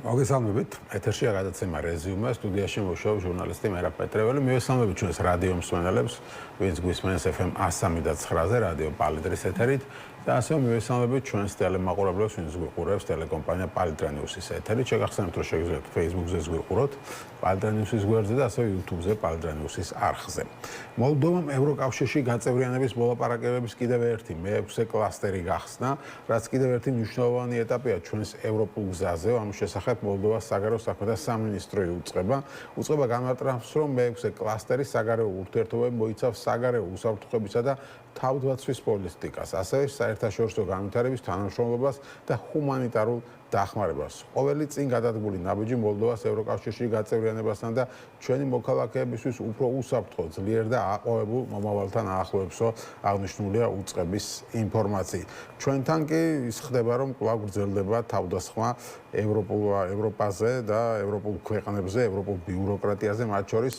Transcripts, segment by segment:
მოგესალმებით. ეთერშია გადაცემა რეზიუმე, სტუდიაში მუშაობს ჟურნალისტი მერაბ პეტრეველი. მივესალმებით ჩვენს რადიო მსმენელებს, ვინც გვისმენს FM 103.9-ზე რადიო პალიტრის ეთერით. და ასევე მივესალმებით ჩვენს ტელემაყურებლებს, ვინც გვიყურებს ტელეკომპანია პალიტრა ნიუსის ეთერით. შეგახსენებთ, რომ შეგიძლიათ Facebook-ზე გვიყუროთ, პალიტრა ნიუსის გვერდზე და ასევე YouTube-ზე პალიტრა ნიუსის არხზე. მოლდოვამ ევროკავშირში გაწევრიანების მოლაპარაკებების კიდევ ერთი მე-6 კლასტერი გახსნა, რაც კიდევ ერთი მნიშვნელოვანი ეტაპია ჩვენს ევროპულ გზაზე. ამის შესახებ მოლდოვას საგარეო საქმეთა სამინისტრო უწყება განმარტავს, რომ მე-6 კლასტერი საგარეო ურთიერთობები მოიცავს საგარეო უსაფრთხოებისა და თავდაცვის პოლიტიკას, ასევე საერთაშორისო განვითარების თანამშრომლობას და ჰუმანიტარულ დახმარებას. ყოველი წინ გადადგმული ნაბიჯი მოლდოვას ევროკავშირში გაწევრიანებასთან და ჩვენი მოქალაქეებისთვის უფრო უსაფრთხო, ძლიერ და აყვავებულ მომავალთან აახლოებსო აღნიშნულია უწყების ინფორმაციით. ჩვენთან კი ის ხდება, რომ კვლავ გრძელდება თავდასხმა ევროპაზე და ევროპულ ქვეყნებზე, ევროპულ ბიუროკრატიაზე, მათ შორის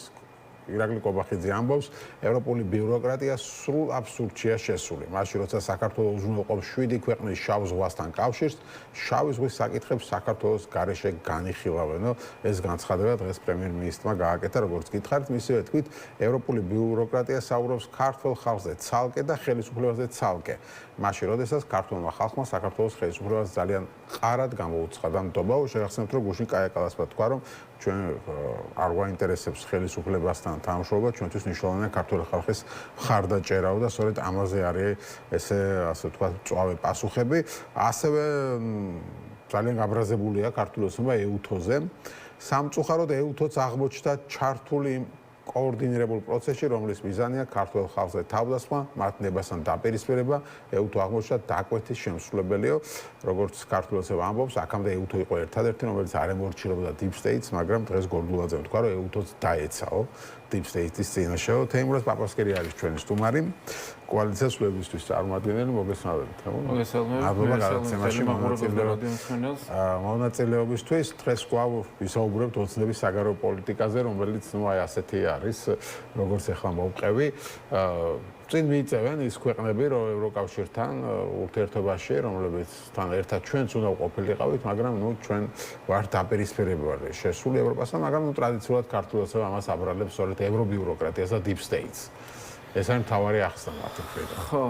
ირაკლი კობახიძე ამბობს, ევროპული ბიუროკრატია სრულ აბსურდშია შესული. მაშინ როცა საქართველოს უზრუნველყოფს 7 ქვეყნის შავ ზღვასთან კავშირს, შავი ზღვის საკითხებს საქართველოს გარეშე განიხილავენ. ეს განცხადება დღეს პრემიერ-მინისტრმა გააკეთა, როგორც გითხარით, მისივე თქმით, ევროპული ბიუროკრატია საუბრობს ქართულ ხალხზე ცალკე და ხელისუფლებაზე ცალკე. მაშინ როდესაც ქართულმა ხალხმა საქართველოს ხელისუფლებას ძალიან ყარად გამოუცხადა ნდობა. შეგახსენებთ, რომ გუშინ კაია კალასმა თქვა, რომ ჩვენ არ გვაინტერესებს ხელისუფლებასთან თანამშრომლობა, ჩვენთვის მნიშვნელოვანია ქართული ხალხის მხარდაჭერაო და სწორედ ამაზე არის ესე ვთქვათ, მწვავე პასუხები. ასევე ძალიან გაბრაზებულია ქართული ოცნება ეუთოზე. სამწუხაროდ ეუთოც აღმოჩნდა ჩართული კოორდინირებულ პროცესში, რომლის მიზანია ქართულ ხალხზე თავდასხმა, მათ ნებასთან დაპირისპირება, ეუთო აღმოჩნდა დაკვეთის შემსრულებელიო, როგორც ქართული ოცნება ამბობს, აქამდე ეუთო იყო ერთადერთი, რომელიც არ ემორჩილებოდა Deep State-ს, მაგრამ დღეს გორგულაძემ თქვა, რომ ეუთოც დაეცაო Deep State-ის წინაშეო. თეიმურაზ პაპასკერი არის ჩვენი სტუმარი, კოალიციას სრულებისთვის წარმომადგენელი, მოგესალმებით. მოგესალმებით. მონაწილეობისთვის დღეს კვლავ ვისაუბრებთ ოცნების საგარეო პოლიტიკაზე, რომელიც აი ასეთი არის, როგორც ახლა მოვყევი. წინ მიიწევენ ის ქვეყნები, რომ ევროკავშირთან ურთიერთობაში, რომლებიცთან ერთად ჩვენც უნდა ყოფილიყავით, მაგრამ ჩვენ ვართ დაპირისპირებული შესული ევროპასთან, მაგრამ ტრადიციულად ქართული ოცნება ამას აბრალებს სწორედ ევრობიუროკრატიას და Deep State-ს. ეს არის მთავარი ახსნა მათი მხრიდან. ხო,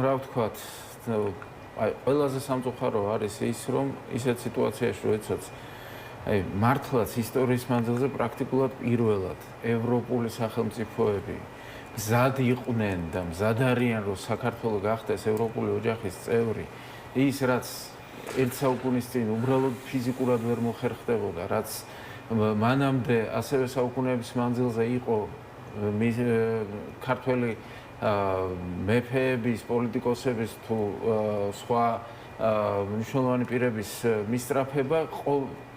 რა ვთქვათ, აი ყველაზე სამწუხარო არის ის, რომ ისეთ სიტუაციაში, როდესაც აი მართლაც ისტორიის მანძილზე პრაქტიკულად პირველად ევროპული სახელმწიფოები მზად იყვნენ და მზად არიან, რომ საქართველო გახდეს ევროპული ოჯახის წევრი, ის რაც ერთ საუკუნის წინ უბრალოდ ფიზიკურად ვერ მოხერხდებოდა, რაც მანამდე ასევე საუკუნეების მანძილზე იყო ქართველი მეფეების, პოლიტიკოსების თუ სხვა მნიშვნელოვანი პირების მისწრაფება,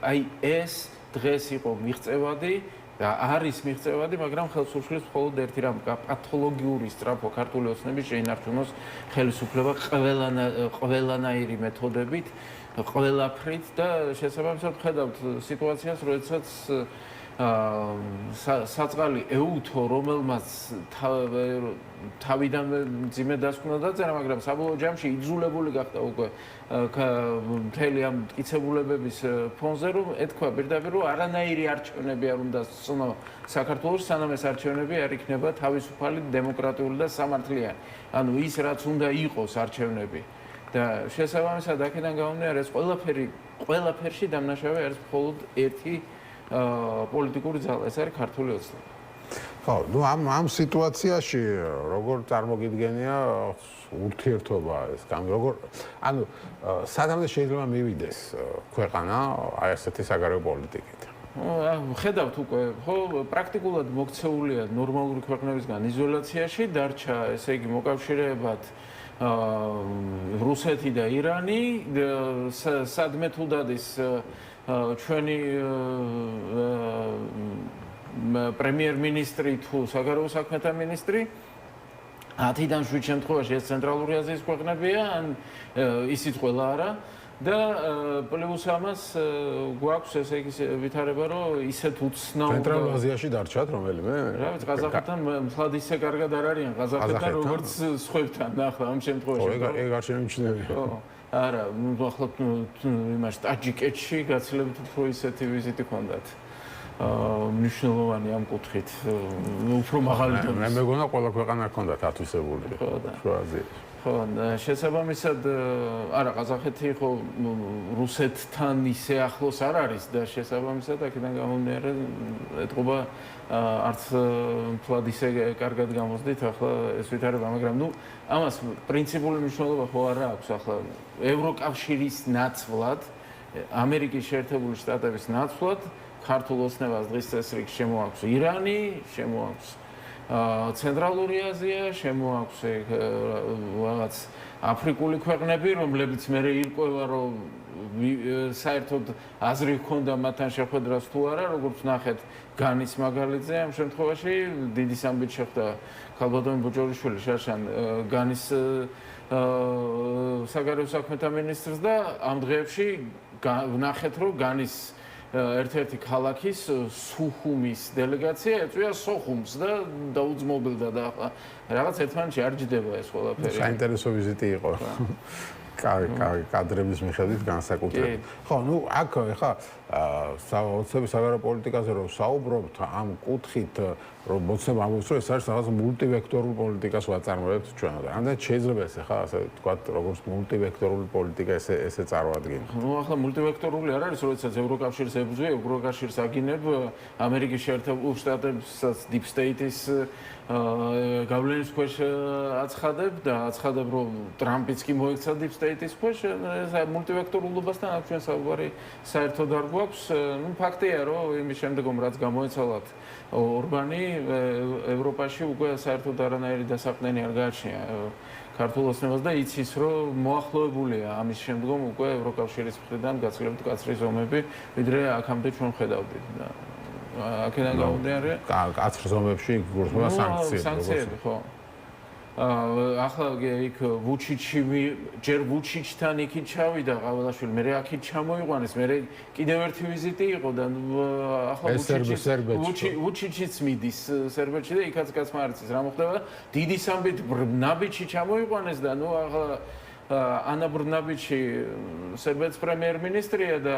აი ეს დღეს იყო მიღწევადი და არის მიღწევადი, მაგრამ ხელს უშლის მხოლოდ ერთი რამ, პათოლოგიური სწრაფო ქართული ოცნების შეინარჩუნოს ხელისუფლება ყველანაირი მეთოდებით, ყველაფრით და შესაბამისად ხედავთ სიტუაციას, როდესაც საწყალი ეუთო, რომელმაც თავიდან მძიმე დასკვნა დაწერა, მაგრამ საბოლოო ჯამში იძულებული გახდა უკვე მთელი ამ მტკიცებულებების ფონზე, რომ ეთქვა პირდაპირ, რომ არანაირი არჩევნები არ უნდა სწნო საქართველოს, სანამ ეს არჩევნები არ იქნება თავისუფალი, დემოკრატიული და სამართლიანი. ანუ ის, რაც უნდა იყოს არჩევნები და შესაბამისად აქედან გამომდინარე, ეს ყველაფერში დამნაშავე არის მხოლოდ ერთი პოლიტიკური ძალა, ეს არის ქართული ოცნება. ხო, ნუ ამ სიტუაციაში როგორ წარმოგიდგენია ურთიერთობა ეს როგორ ანუ სადამდე შეიძლება მივიდეს ქვეყანა აი ასეთი საგარეო პოლიტიკით? ხედავთ უკვე, ხო, პრაქტიკულად მოქცეულია ნორმალური ქვეყნებისგან იზოლაციაში, დარჩა ესე იგი მოკავშირეებად რუსეთი და ირანი, სადმე თუ დადის ჩვენი პრემიერ-მინისტრი თუ საგარეო საქმეთა მინისტრი 10-დან 7 შემთხვევაში ეს ცენტრალური აზიის ქვეყნებია, ან ისიც ყველა არა და პლუს ამას გვაქვს ესე იგი ვითარება, რომ ისეთ უცნაურ ცენტრალურ აზიაში დარჩათ რომელიმე? რა ვიცი, ყაზახეთთან მთლად ისე კარგად არ არიან ყაზახეთთან, როგორც სხვებთან, ახლა ამ შემთხვევაში. ეგ არ შემიჩნევია. არა, ახლა იმას ტაჯიკეთში გაცილებით უფრო ისეთი ვიზიტი ჰქონდათ. მნიშვნელოვანი ამ კუთხით, უფრო მაღალი დონის. მე მეგონა ყველა ქვეყანა ჰქონდათ ათვისებული. შუა აზიაში. ხო, შესაბამისად, არა, ყაზახეთი ხო რუსეთთან ისე ახლოს არ არის და შესაბამისად აქედან გამომდინარე ეთყობა არც მთლად ისე კარგად გამოსდით ახლა ეს ვითარება, მაგრამ ამას პრინციპული მნიშვნელობა ხო არა აქვს ახლა ევროკავშირის ნაცვლად, ამერიკის შეერთებული შტატების ნაცვლად ქართულ ოცნებას დღის წესრიგს შემოაქვს ირანი, შემოაქვს ცენტრალური აზია, შემოაქვს რაღაც აფრიკული ქვეყნები, რომლებიც მერე ირკვევა, რომ საერთოდ აზრი ჰქონდა მათთან შეხვედრას თუ არა, როგორც ნახეთ, განის მაგალითზე ამ შემთხვევაში დიდი სამბით შეხვდა ქალბატონი ბუჭორიშვილი შარშან განის საგარეო საქმეთა მინისტრს და ამ დღეებში ვნახეთ, რომ განის ერთ-ერთი ქალაქის სუხუმის დელეგაცია ეწვია სოხუმს და დაუძმობილდა და რაღაც ერთმანეთში არ ჯდება ეს ყველაფერი. საინტერესო ვიზიტი იყო. კადრების მიხედვით განსაკუთრებით. ხო, აქ ეხა საოცრების საგარეო პოლიტიკაზე რომ საუბრობთ, ამ კუთხით რომ მოცემ ამბობს, რომ ეს არის რაღაც მულტივექტორული პოლიტიკას ვაწარმოებთ ჩვენ. რამდენად შეიძლება ეს ეხა ასე ვთქვათ, როგორც მულტივექტორული პოლიტიკა ესე წარმოადგენს? ახლა მულტივექტორული არ არის, როდესაც ევროკავშირს ებრძვი, ევროკავშირს აგინებ ამერიკის შეერთებულ შტატებსაც deep state-ის გავლენის ქვეშ აცხადებ და აცხადებ, რომ ტრამპიც კი მოექცა deep state-ის ქვეშ, მულტივექტორულობასთან აქ ჩვენ საუბარი საერთოდ არ გვაქვს. ფაქტია, რომ იმის შემდგომ რაც გამოეცალათ ორბანი ევროპაში უკვე საერთოდ არანაირი დასაყრდენი არ გააჩნია ქართულ ოცნებას და იცის, რომ მოახლოებულია ამის შემდგომ უკვე ევროკავშირის მხრიდან გაცილებით კაცრი ზომები, ვიდრე აქამდე ჩვენ ხედავდით და აქედან გამომდინარე კაცრ ზომებში გურთმა სანქციები, ხო. ახლა იქ ვუჩიჩი ჯერ ვუჩიჩთან იქით ჩავიდა ყაველაშვილი, მე აქით ჩამოიყვანეს, მე კიდევ ერთი ვიზიტი იყო და ახლა ვუჩიჩიც მიდის სერბეთში და იქაც კაცმა არ იცის რა მოხდება. დიდი სამბით ბრნაბიჩი ჩამოიყვანეს და ახლა ანა ბრნაბიჩი სერბეთის პრემიერ-მინისტრია და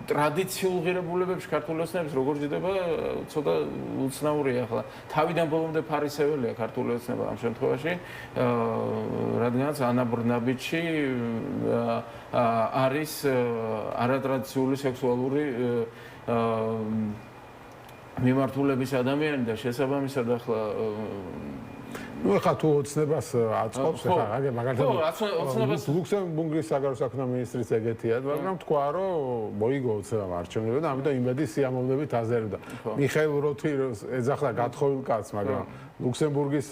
ტრადიციულ ღირებულებებში ქართული ოცნების როგორ ჯდება ცოტა უცნაურია ახლა. თავიდან ბოლომდე ფარისეველია ქართული ოცნება ამ შემთხვევაში, რადგანაც ანა ბრნაბიჩი არის არატრადიციული სექსუალური მიმართულების ადამიანი და შესაბამისად ახლა ეხა თუ ოცნებას აწყობს, ეხა მაგალითად ლუქსემბურგის საგარეო საქმეთა მინისტრიც ეგეთია, მაგრამ თქვა, რომ მოიგო ოცნებამ არჩევნები და ამიტომ იმედი სიამოვნებით აზერდა. მიხეილ როთი ეძახდა გათხოვილ კაცს, მაგრამ ლუქსემბურგის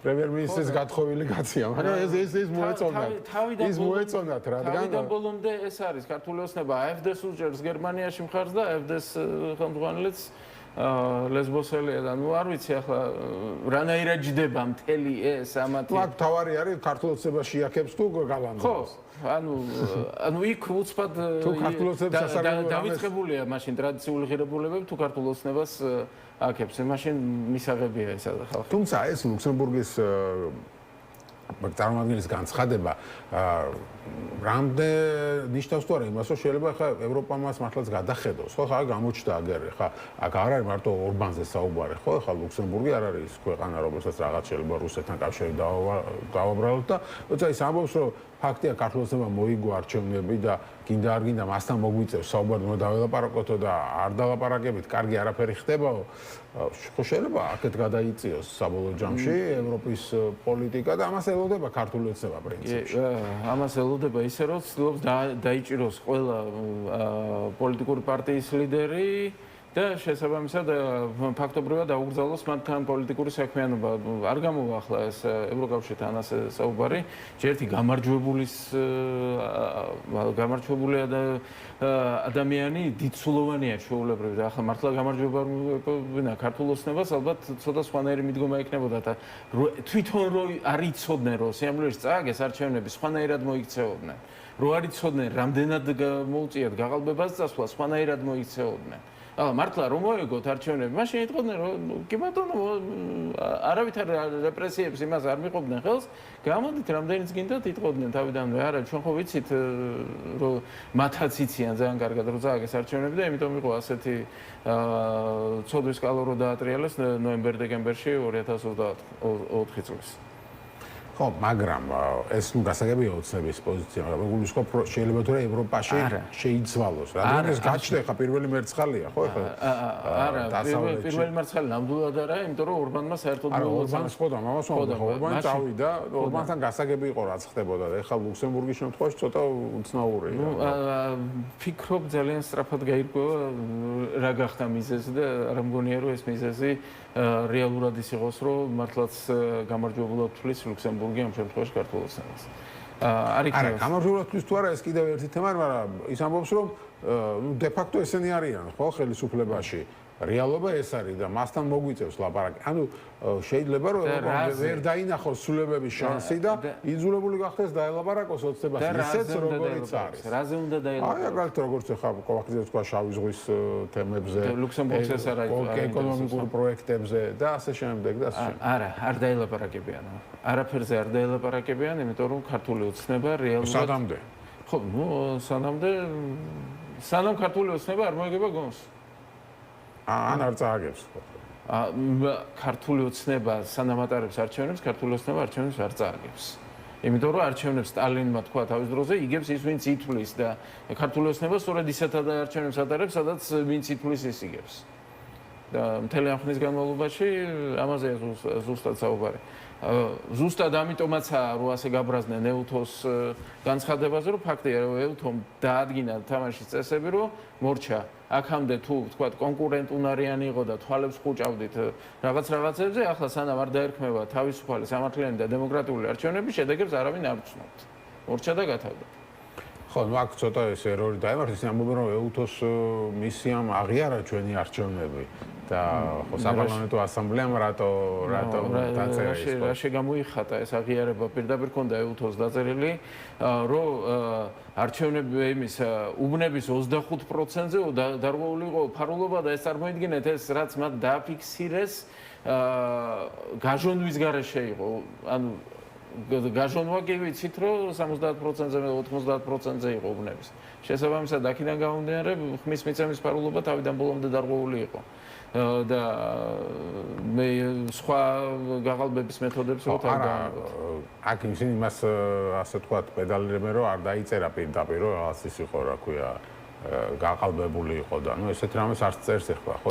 პრემიერ-მინისტრის გათხოვილი კაცია, მაგრამ ეს მოეწონათ. ის მოეწონათ, რადგან თავიდან ბოლომდე ეს არის ქართული ოცნება AfD-ს უჭერს გერმანიაში მხარს და AfD-ს ხელმძღვანელიც ლესბოსელია და არ ვიცი ახლა რანაირად ჯდება მთელი ეს ამათი. აქ თავარი არის ქართულ ოცნებას შეაქებს თუ გალანდოს. ხო, ანუ იქ უცბად თუ ქართულ ოცნებას სასარგებლო დავიწყებულია მაშინ ტრადიციული ღირებულებები თუ ქართულ ოცნებას აქებს, მაშინ მისაღებია ეს ხალხი. თუმცა ეს ლუქსემბურგის წარმომადგენლის განცხადება რამდენ ნიშნავს თუ არა იმას, რომ შეიძლება ხა ევროპა მას მართლაც გადახედოს, ხო, ხა გამოჩნდა აგერ, ხა აქ არ არის მარტო ორბანზე საუბარი, ხო, ხა ლუქსემბურგი არ არის ქვეყანა, რომელსაც რაღაც შეიძლება რუსეთთან კავშირი დავაბრალოთ და როცა ის ამბობს, რომ ფაქტია ქართულ ოცნებამ მოიგო არჩევნები და გინდა არ გინდა მასთან მოგვიწევს საუბარი უნდა დაველაპარაკოთო და არ დავაპარაკებით, კარგი არაფერი ხდებაო. ხო შეიძლება აქეთ გადაიწიოს საბოლოო ჯამში ევროპის პოლიტიკა და ამას ელოდება ქართული ოცნება პრინციპში. ამას ელოდება ისე რომ ცდილობს დაიჭიროს ყველა პოლიტიკური პარტიის ლიდერი და შესაბამისად ფაქტობრივად დაუგრძელოს მათთან პოლიტიკური საქმიანობა. არ გამოვა ახლა ეს ევროკავშირთან ასე საუბარი, ერთი გამარჯვებული ადამიანი დიდსულოვანია ჩვეულებრივ და ახლა მართლა გამარჯვება ვინა ქართულ ოცნებას ალბათ ცოტა სხვანაირი მიდგომა ექნებოდა და თვითონ რო არ იცოდნენ რომ სიამოვნებაში წააგეს არჩევნები სხვანაირად მოიქცეოდნენ. რო არ იცოდნენ რამდენად მოუწიათ გაყალბებას წასვლა სხვანაირად მოიქცეოდნენ. მართლა რომ მოეგოთ არჩევნები, მაშინ იტყოდნენ რომ კი ბატონო არავითარ რეპრესიებს იმას არ მიყოფდნენ ხელს, გამოდით რამდენიც გინდათ იტყოდნენ თავიდანვე, არა ჩვენ ხო ვიცით რომ მათაც იციან ძალიან კარგად რომ წააგეს არჩევნები და იმიტომ იყო ასეთი ცოდვის კალო რო დაატრიალეს ნოემბერ-დეკემბერში 2024 წლის. ხო, მაგრამ ეს ნუ გასაგებია ოცნების პოზიცია, მაგრამ გულისხმობ შეიძლება თუ რა ევროპაში შეიცვალოს. რადგან ეს გაჩნდა ხა პირველი მერცხალია, ხო ხა? არა, პირველი მერცხალი ნამდვილად არა, იმიტომ რომ ორბანმა საერთოდ ორბანს ხოდა, მამას მომდა, ორბანი წავიდა, ორბანთან გასაგები იყო რაც ხდებოდა და ეხლა ლუქსემბურგის შემთხვევაში ცოტა უცნაურია. ფიქრობ ძალიან სწრაფად გაირკვევა რა გახდა მიზეზი და არ მგონია რომ ეს მიზეზი რეალურად ის იყოს, რომ მართლაც გამარჯვებულად თulis ლუქსემბურგი ამ შემთხვევაში ქართულ ოცნებას. არა, გამარჯვებულად თulis თუ არა ეს კიდევ ერთი თემა, მაგრამ ის ამბობს, რომ ნუ დე ფაქტო ესენი არიან, ხო, ხელისუფლებაში. რეალობა ეს არის და მასთან მოგვიწევს ლაპარაკი. ანუ შეიძლება რომ ვერ დაინახოს სულებების შანსი და იძულებული გახდეს დაელაპარაკოს ოცნებას ისეც როგორიც არის. რაზე უნდა დაელაპარაკოს? აი, აგრეთვე როგორც ახლა კოვახიძე თქვა შავი ზღვის თემებზე, ლუქსემბურგს ეს არა ეკონომიკურ პროექტებზე და ასე შემდეგ და ასე შემდეგ. არა, არ დაელაპარაკებიან. არაფერზე არ დაელაპარაკებიან, იმიტომ რომ ქართული ოცნება რეალურად სანამდე. ხო, ნუ სანამ ქართული ოცნება არ მოეგება გონს. ან არ წააგებს ხო? ქართული ოცნება სანამატარებს არჩევნებს, ქართული ოცნება არჩევნებს არ წააგებს. იმიტომ რომ არჩევნებს სტალინმა თქვა თავის დროზე, იგებს ის ვინც ითვლის და ქართული ოცნება სწორედ ისეთად არჩევნებს ატარებს, სადაც ვინც ითვლის ის იგებს. და მთელი ამ ხნის განმავლობაში ამაზეა ზუსტად საუბარი. ზუსტად ამიტომაცაა რომ ასე გაბრაზდნენ ეუთოს განცხადებაზე, რომ ფაქტია რომ ეუთომ დაადგინა თამაშის წესები, რომ მორჩა აქამდე თუ თქვა კონკურენტუნარიანი იყო და თვალებს ხუჭავდით რაღაცებზე, ახლა სანამ არ დაერქმევა თავისუფალი სამართლიანი და დემოკრატიული არჩევნები, შედეგებს არავინ არ ცნობთ. მორჩა და გათავდა. ხო, ნუ აქ ცოტა ეს ერორი დაემართა, ისინი ამბობენ რომ ეუთოს მისიამ აღიარა ჩვენი არჩევნები და ხო საპარლამენტო ასამბლეამ რატო დაწერა ის? რა შეგამოიხატა ეს აღიარება პირდაპირ ქონდა ეუთოს დაწერილი, რომ არჩევნები იმის უბნების 25%-ზე დარღვეული იყო ფარულობა და ეს წარმოიდგინეთ ეს რაც მათ დააფიქსირეს გაჟონვის გარეშე იყო. ანუ გაჟონვა კი ვიცით რომ 70%-ზე 90%-ზე იყო უბნების. შესაბამისად აქედან გამომდინარე ხმის მიცემის ფარულობა თავიდან ბოლომდე დარღვეული იყო. და მე სხვა გაღალბების მეთოდებს ვთქვი. არა, აქ ისინი მას ასე თქვა პედალირებენ რომ არ დაიწერა პირდაპირ რომ რაღაც ის იყო რა ქვია გაყალბებული იყო და ნუ ესეთ რამეს არც წერს ახლა ხო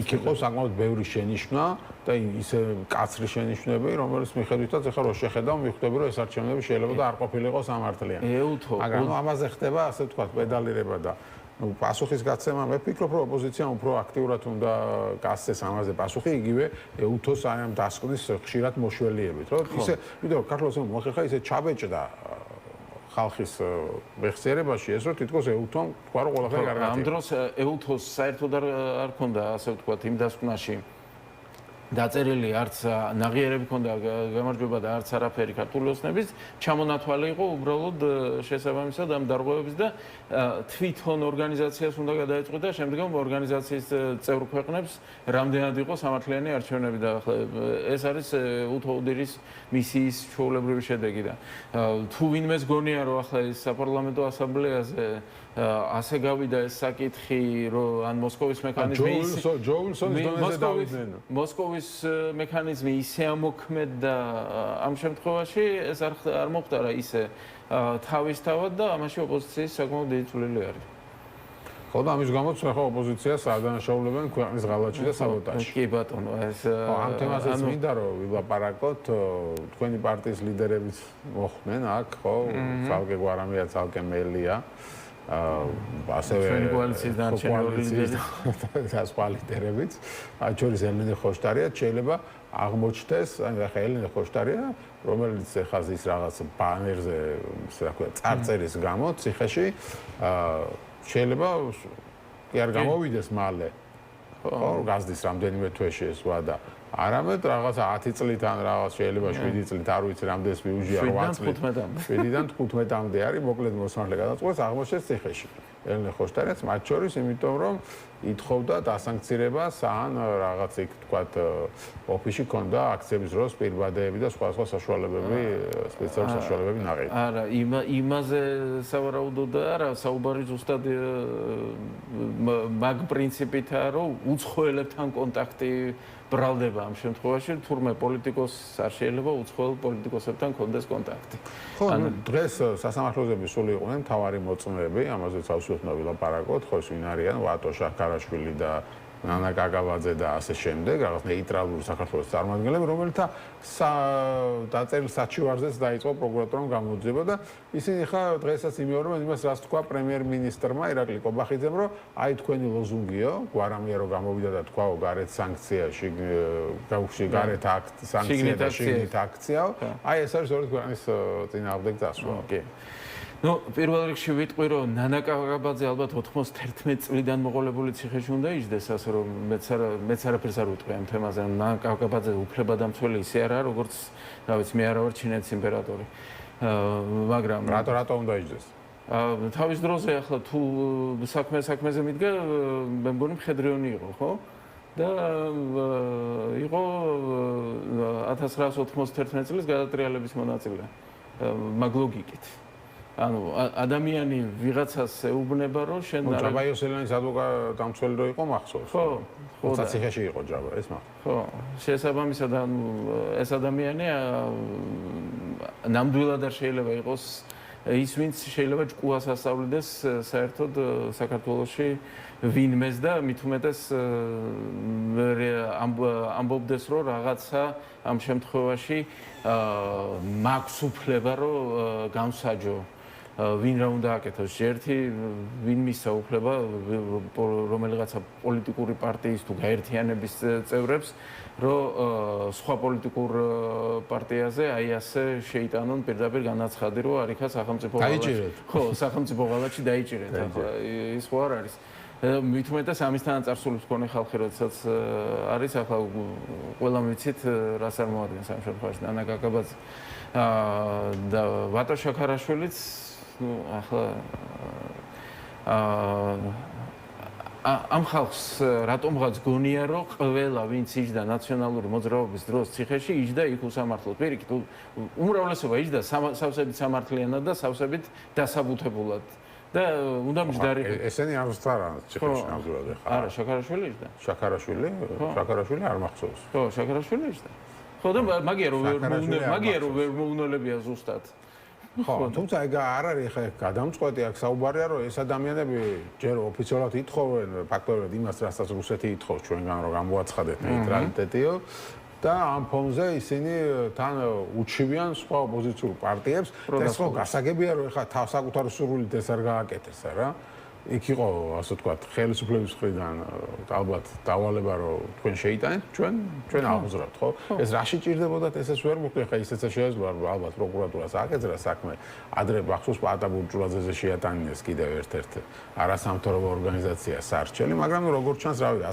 იქ იყო საკმაოდ ბევრი შენიშვნა და ისე კაცრი შენიშვნები რომელიც მიხედვითაც ახლა რო შეხედავ მიხვდები რომ ეს არჩევნები შეიძლება და არ ყოფილიყო სამართლიანი. მაგრამ ნუ ამაზე ხდება ასე თქვა პედალირება და ნუ პასუხის გაცემა მე ვფიქრობ რომ ოპოზიციამ უფრო აქტიურად უნდა გასცეს ამაზე პასუხი იგივე ეუთოს აი ამ დასკვნის ხშირად მოშველიებით რომ ისე ვიდრე ქართულს მოხერხა ისე ჩაბეჭდა ხალხის მეხსიერებაში ეს რომ თითქოს ეუთომ თქვა რომ ყველაფერი კარგად ამ დროს ეუთოს საერთოდ არ ქონდა ასე ვთქვათ იმ დასკვნაში დაწერილი არც ნაღიერები ქონდა გამარჯვება და არც არაფერი ქართული ოცნების ჩამონათვალი იყო უბრალოდ შესაბამისად ამ დარღვევების და თვითონ ორგანიზაციას უნდა გადაეწყვიტა შემდგომ ორგანიზაციის წევრ ქვეყნებს რამდენად იყო სამართლიანი არჩევნები და ეს არის უთოუდირის მისიის ჩვეულებრივი შედეგი და თუ ვინმეს გონია რომ ახლა ეს საპარლამენტო ასამბლეაზე ასე გავიდა ეს საკითხი რომ ან მოსკოვის მექანიზმი მოსკოვის მექანიზმი ისე ამოქმედდა ამ შემთხვევაში ეს არ მოხდა ისე თავისთავად და ამაში ოპოზიციის საკმაოდ დიდი წვლილი არის. ხო და ამის გამოც ახლა ოპოზიციას ადანაშაულებენ ქვეყნის ღალატში და საბოტაჟში. კი ბატონო ეს ამ თემაზეც მინდა რომ ვილაპარაკოთ თქვენი პარტიის ლიდერებიც მოხვდნენ აქ ხო ცალკე გვარამია ცალკე მელია ასევე კოალიციის დანარჩენი და სხვა ლიდერებიც მათ შორის ელენე ხოშტარია შეიძლება აღმოჩნდეს ან ახლა ელენე ხოშტარია რომელიც ახლა ზის რაღაც ბანერზე რა ქვია წარწერის გამო ციხეში შეიძლება კი არ გამოვიდეს მალე ხო გაზდის რამდენიმე თვეში ეს ვადა არამედ რაღაც 10 წლით ან რაღაც შეიძლება 7 წლით არ ვიცი რამდენს მიუჟია 8 წლით 7-დან 15-მდე არის მოკლედ მოსმართლე გადაწყვეტს აღმოჩნდეს ციხეში ელენე ხოშტარიაც, მათ შორის, იმიტომ რომ ითხოვდა დასანქცირებას ან რაღაც იქ თქვათ ოფისში ქონდა აქციების დროს პირბადეები და სხვა საშუალებები, სპეციალური საშუალებები ნაყიდი. არა, იმაზე სავარაუდო და არა, საუბარი ზუსტად მაგ პრინციპითაა, რომ უცხოელებთან კონტაქტი ბრალდება ამ შემთხვევაში, თურმე პოლიტიკოსს არ შეიძლება უცხოელ პოლიტიკოსებთან კონდეს კონტაქტი. ხო, დღეს სასამართლოები სულ იყვნენ მთავარი მოწმეები, ამაზეც ავსვეთნა ვილაპარაკოთ, ხო, ვინ არიან ვატო შაქარაშვილი და ნანა კაკაბაძე და ასე შემდეგ, რაღაც ნეიტრალური საქართველოს წარმომადგენლები, რომელთა დაწერილ საჩივარზეც დაიწყო პროკურატურამ გამოძიება და ისინი ხა დღესაც იმეორებენ იმას, რაც თქვა პრემიერ-მინისტრმა ირაკლი კობახიძემ, რომ აი თქვენი ლოზუნგიო, გვარამია რომ გამოვიდა და თქვაო გარეთ სანქციაში, გარეთ სანქცია და შიგნით აქციაო, აი ეს არის ორი ქვეყნის წინააღმდეგ წასვლა. კი. Ну, პირველ რიგში ვიტყვი, რომ ნანა კაკაბაძე ალბათ 91 წლიდან მოყოლებული ციხეში უნდა იჯდეს, ასე რომ მეც არაფერს არ ვიტყვი ამ თემაზე. ნანა კაკაბაძე უფლებადამცველი ისე არა, როგორც, რა ვიცი, მე არა ვარ ჩინეთის იმპერატორი. მაგრამ რატო უნდა იჯდეს? თავის დროზე ახლა თუ საქმეზე მიდგა, მე მგონი მხედრიონი იყო, ხო? და იყო 1991 წლის გადატრიალების მონაწილე. მაგ ლოგიკით. ანუ ადამიანი ვიღაცას ეუბნება რომ შენ არა ჯაბა იოსელიანის ადვოკატი რო იყო მახსოვს ხო თუმცა ციხეში იყო ჯაბა ეს მახსოვს ხო შესაბამისად ეს ადამიანი ნამდვილად არ შეიძლება იყოს ის ვინც შეიძლება ჭკუას ასწავლიდეს საერთოდ საქართველოში ვინმეს და მით უმეტეს ამბობდეს რომ რაღაცა ამ შემთხვევაში მაქვს უფლება რომ გამსაჯო ვინ რა უნდა აკეთოს ერთი ვინ მისცა უფლება რომელიღაცა პოლიტიკური პარტიის თუ გაერთიანების წევრებს რომ სხვა პოლიტიკურ პარტიაზე აი ასე შეიტანონ პირდაპირ განაცხადი რომ არიქა სახელმწიფო დაიჭირეთ ხო სახელმწიფო ღალატში დაიჭირეთ ახლა ის ხო არ არის მით უმეტეს ამისთან წარსულის მქონე ხალხი როდესაც არის ახლა ყველამ ვიცით რას არ მოადგენს ამ შემთხვევაში ნანა კაკაბაძე და ვატო შაქარაშვილიც ну ახლა ამ ხალხს რატომღაც გონია რომ ყველა ვინც იჯდა ნაციონალური მოძრაობის დროს ციხეში იჯდა იქ უსამართლოდ პირიქით უმრავლესობა იჯდა სავსებით სამართლიანად და სავსებით დასაბუთებულად და უნდა მჯდარი ესენი არ ვსწარან ციხეში ნამდვილად ხა არა შაქარაშვილი იჯდა შაქარაშვილი არ მახსოვს ხო შაქარაშვილი იჯდა ხო და მაგია რომ ვერ მოუნოლებია ზუსტად ხო, თუმცა ეგ არ არის ხა გადამწყვეტი აქ საუბარია რომ ეს ადამიანები ჯერ ოფიციალურად ითხოვენ ფაქტობრივად იმას რასაც რუსეთი ითხოვს ჩვენგან რომ გამოაცხადეთ ნეიტრალიტეტიო და ამ ფონზე ისინი თან უჩივიან სხვა ოპოზიციურ პარტიებს და ეს ხო გასაგებია რომ ხა თავსაკუთარი სურვილით ეს არ გააკეთეს არა იქ იყო ასე ვთქვათ ხელისუფლების მხრიდან ალბათ დავალება რომ თქვენ შეიტანეთ ჩვენ აღუზრავთ ხო ეს რაში ჭირდებოდათ ესეც ვერ მოხდა ხა ისეც შეიძლება ალბათ პროკურატურას აკეთრა საქმე ადრე მახსოვს პატა ბურჯულაძეზე შეატანინეს კიდევ ერთ-ერთ არასამთავრობო ორგანიზაცია სარჩელი მაგრამ როგორც ჩანს რავი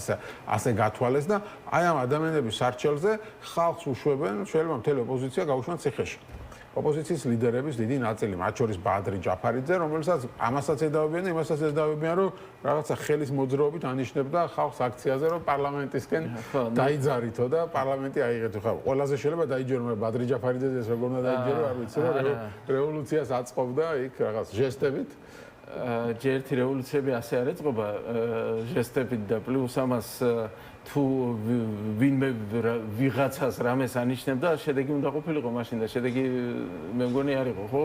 ასე გათვალეს და აი ამ ადამიანების სარჩელზე ხალხს უშვებენ შეიძლება მთელი ოპოზიცია გაუშვან ციხეში ოპოზიციის ლიდერების დიდი ნაწილი, მათ შორის ბადრი ჯაფარიძე, რომელსაც ამასაც ედავებიან და იმასაც ედავებიან, რომ რაღაცა ხელის მოძრაობით ანიშნებდა ხალხს აქციაზე, რომ პარლამენტისკენ დაიძარითო და პარლამენტი აიღეთო. ხა, ყველაზე შეიძლება დაიჯერო, მაგრამ ბადრი ჯაფარიძეს ეს როგორ უნდა დაიჯერო, არ ვიცი, რომ რევოლუციას აწყობდა იქ რაღაც ჟესტებით. ერთი რევოლუციები ასე არ ეწყობა ჟესტებით და პლუს ამას თუ ვინმე ვიღაცას რამეს ანიშნებდა, შედეგი უნდა ყოფილიყო მაშინ და შედეგი მე მგონი არ იყო, ხო?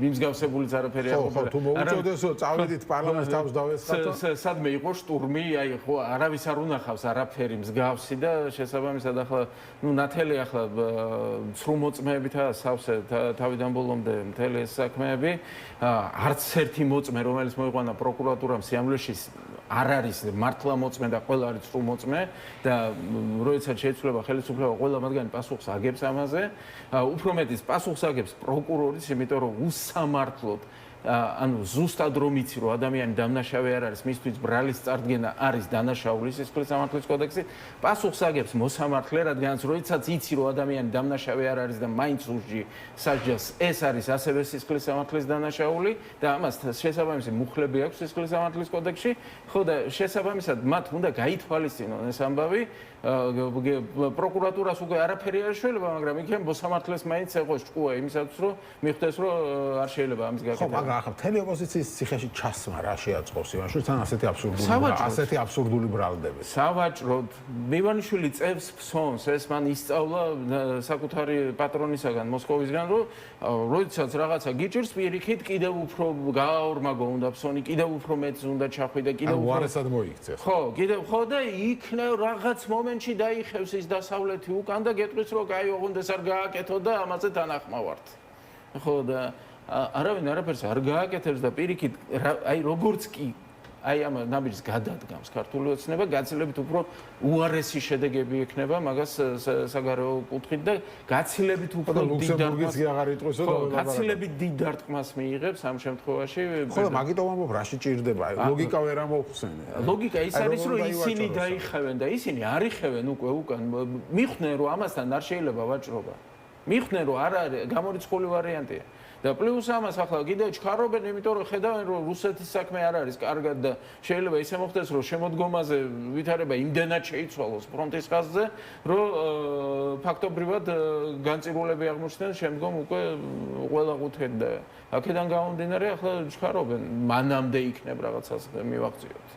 მიმსგავსებულიც არაფერი არ იყო. ხო, თუ მოუწოდესო, წავედით პარლამენტს თავს დავესხათო. სადმე იყო შტურმი, აი ხო, არავის არ უნახავს არაფერი მსგავსი და შესაბამისად ახლა, ნუ ნათელი ახლა ცრუმოწმეებითა სავსე თავიდან ბოლომდე მთელი ეს საქმეები, არც ერთი მოწმე, რომელიც მოიყვანა პროკურატურამ სიამლეში არ არის მართლა მოწმე და ყველა არის ცრუმოწმე და როდესაც შეიცვლება ხელისუფლება ყველა მათგანი პასუხს აგებს ამაზე უფრო მეტის პასუხს აგებს პროკურორის იმიტომ რომ უსამართლოდ ანუ ზუსტად რომ იცი რომ ადამიანი დამნაშავე არ არის, მისთვის ბრალის წარდგენა არის დანაშაული სისხლის სამართლის კოდექსით, პასუხს აგებს მოსამართლე, რადგანაც როდესაც იცი რომ ადამიანი დამნაშავე არ არის და მაინც უსჯი სასჯელს, ეს არის ასევე სისხლის სამართლის დანაშაული და ამას შესაბამისი მუხლები აქვს სისხლის სამართლის კოდექსში, ხო და შესაბამისად მათ უნდა გაითვალისწინონ ეს ამბავი, პროკურატურას უკვე არაფერი არ შეიძლება, მაგრამ იქნებ მოსამართლეს მაინც ეყოს ჭკუა იმისათვის რომ მიხვდეს რომ არ შეიძლება ამის გაკეთება. ხო, მაგრამ ახლა მთელი ოპოზიციის ციხეში ჩასმა რა შეაწყობს იმაში, თან ასეთი აბსურდული ბრალდები. სავაჭროდ მივანიშვილი წევს ფსონს, ეს მან ისწავლა საკუთარი პატრონისაგან მოსკოვისგან, რომ როდესაც რაღაცა გიჭირს პირიქით კიდევ უფრო გააორმაგო უნდა ფსონი, კიდევ უფრო მეც უნდა ჩახვიდე, კიდევ უფრო უარესად მოიქცეს. ხო და იქნებ რაღაც მომენტში დაიხევს ის დასავლეთი უკან და გეტყვის რომ კაი ოღონდეს არ გააკეთო და ამაზე თანახმავართ. ხო და არავინ არაფერს არ გააკეთებს და პირიქით აი როგორც კი აი ამ ნაბიჯს გადადგამს ქართული ოცნება, გაცილებით უფრო უარესი შედეგები ექნება მაგას საგარეო კუთხით და გაცილებით უფრო დიდ დარტყმას მიიღებს ამ შემთხვევაში. ხო, მაგიტომ ამბობ, რაში ჭირდება? ლოგიკა ვერ ამოვხსენე. ლოგიკა ის არის, რომ ისინი დაიხევენ და ისინი არ იხევენ უკვე უკან. მიხვდნენ, რომ ამასთან არ შეიძლება ვაჭრობა. მიხვდნენ, რომ არ არის გამორიცხული ვარიანტია. და პლუს ამას ახლა კიდევ ჩქარობენ, იმიტომ რომ ხედავენ რომ რუსეთის საქმე არ არის კარგად და შეიძლება ისე მოხდეს რომ შემოდგომაზე ვითარება იმდენად შეიცვალოს ფრონტის ხაზზე, რომ ფაქტობრივად განწირულები აღმოჩნდნენ შემდგომ უკვე ყველა ყუთით და აქედან გამომდინარე ახლა ჩქარობენ მანამდე იქნებ რაღაცას მივაღწიოთ.